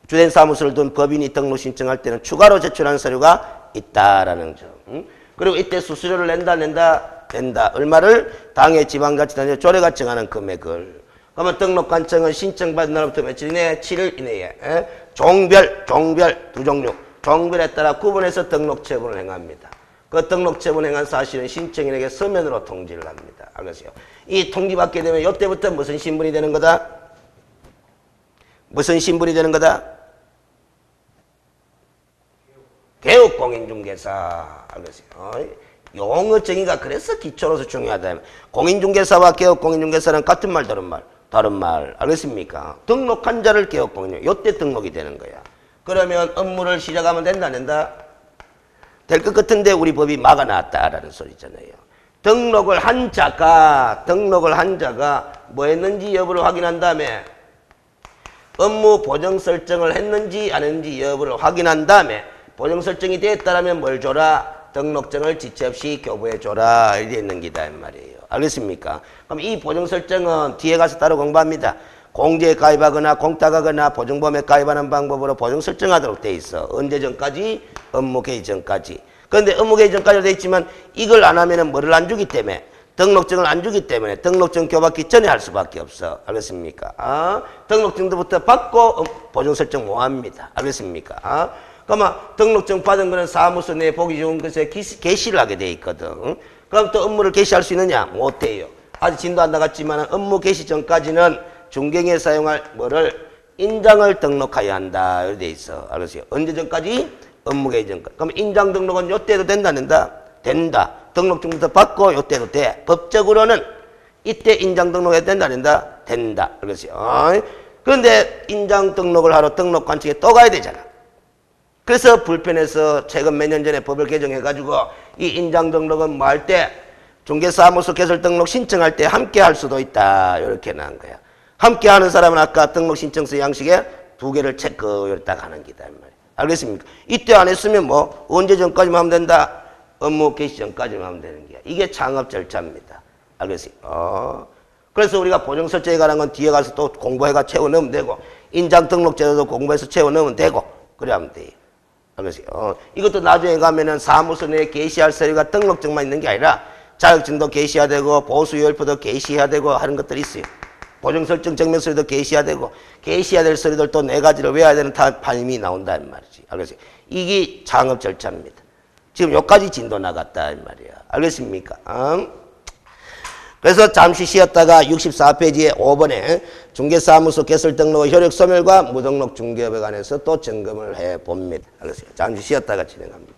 주된 사무소를 둔 법인이 등록 신청할 때는 추가로 제출하는 서류가 있다라는 점. 그리고 이때 수수료를 낸다. 얼마를? 당의 지방자치단체 조례가 정하는 금액을. 그러면 등록관청은 신청받은 날부터 며칠 이내에 7일 이내에 종별 두 종류. 종별에 따라 구분해서 등록 처분을 행합니다. 그 등록 처분 행한 사실은 신청인에게 서면으로 통지를 합니다. 알겠어요? 이 통지받게 되면 이때부터 무슨 신분이 되는 거다? 무슨 신분이 되는 거다? 개업공인중개사. 알겠어요? 용어 정의가 그래서 기초로서 중요하다. 공인중개사와 개업공인중개사는 같은 말 다른 말. 알겠습니까? 등록한 자를 개업공인중개사. 이때 등록이 되는 거야. 그러면 업무를 시작하면 된다 안 된다? 될 것 같은데 우리 법이 막아놨다라는 소리잖아요. 등록을 한 자가 뭐 했는지 여부를 확인한 다음에 업무 보정 설정을 했는지 안 했는지 여부를 확인한 다음에 보정 설정이 됐다라면 뭘 줘라? 등록증을 지체 없이 교부해 줘라. 이래 있는 기다 이 말이에요. 알겠습니까? 그럼 이 보정 설정은 뒤에 가서 따로 공부합니다. 공제에 가입하거나 공탁하거나 보증보험에 가입하는 방법으로 보정 설정하도록 돼 있어. 언제 전까지? 업무 개시 전까지. 그런데 업무 개시 전까지로 돼 있지만 이걸 안 하면은 뭐를 안 주기 때문에 등록증을 안 주기 때문에 등록증 교부받기 전에 할 수밖에 없어. 알겠습니까? 등록증부터 받고 보정 설정 못 합니다. 알겠습니까? 그러면 등록증 받은 거는 사무소 내에 보기 좋은 것에 게시를 하게 돼 있거든. 그럼 또 업무를 개시할 수 있느냐? 못 해요. 아직 진도 안 나갔지만 업무 개시 전까지는 중경에 사용할 뭐를 인장을 등록해야 한다. 이렇게 돼 있어. 알았어요? 언제 전까지? 업무 개시 전까지. 그럼 인장 등록은 요때도 된다, 안 된다? 된다. 등록증부터 받고 요때도 돼. 법적으로는 이때 인장 등록해야 된다, 안 된다? 된다. 알겠어요? 그런데 인장 등록을 하러 등록관청에 또 가야 되잖아. 그래서 불편해서 최근 몇 년 전에 법을 개정해가지고 이 인장 등록은 뭐 할 때 중개사무소 개설 등록 신청할 때 함께 할 수도 있다. 이렇게 나온 거야. 함께 하는 사람은 아까 등록 신청서 양식에 2개를 체크 딱 하는 기다. 알겠습니까? 이때 안 했으면 뭐 언제 전까지만 하면 된다? 업무 개시 전까지만 하면 되는 거야. 이게 창업 절차입니다. 알겠어요? 그래서 우리가 보정 설정에 관한 건 뒤에 가서 또 공부해가 채워 넣으면 되고 인장 등록 제도도 공부해서 채워 넣으면 되고 그래 하면 돼요. 알겠어요? 이것도 나중에 가면은 사무소 내에 게시할 서류가 등록증만 있는 게 아니라 자격증도 게시해야 되고 보수요일표도 게시해야 되고 하는 것들이 있어요. 보정 설정 증명 서류도 게시해야 되고 게시해야 될 서류들 또 4가지를 외워야 되는 판임이 나온다는 말이지. 알겠어요? 이게 창업 절차입니다. 지금 여기까지 진도 나갔다 이 말이야. 알겠습니까? 그래서 잠시 쉬었다가 64페이지에 5번에 중개사무소 개설 등록 효력 소멸과 무등록 중개업에 관해서 또 점검을 해 봅니다. 알겠어요? 잠시 쉬었다가 진행합니다.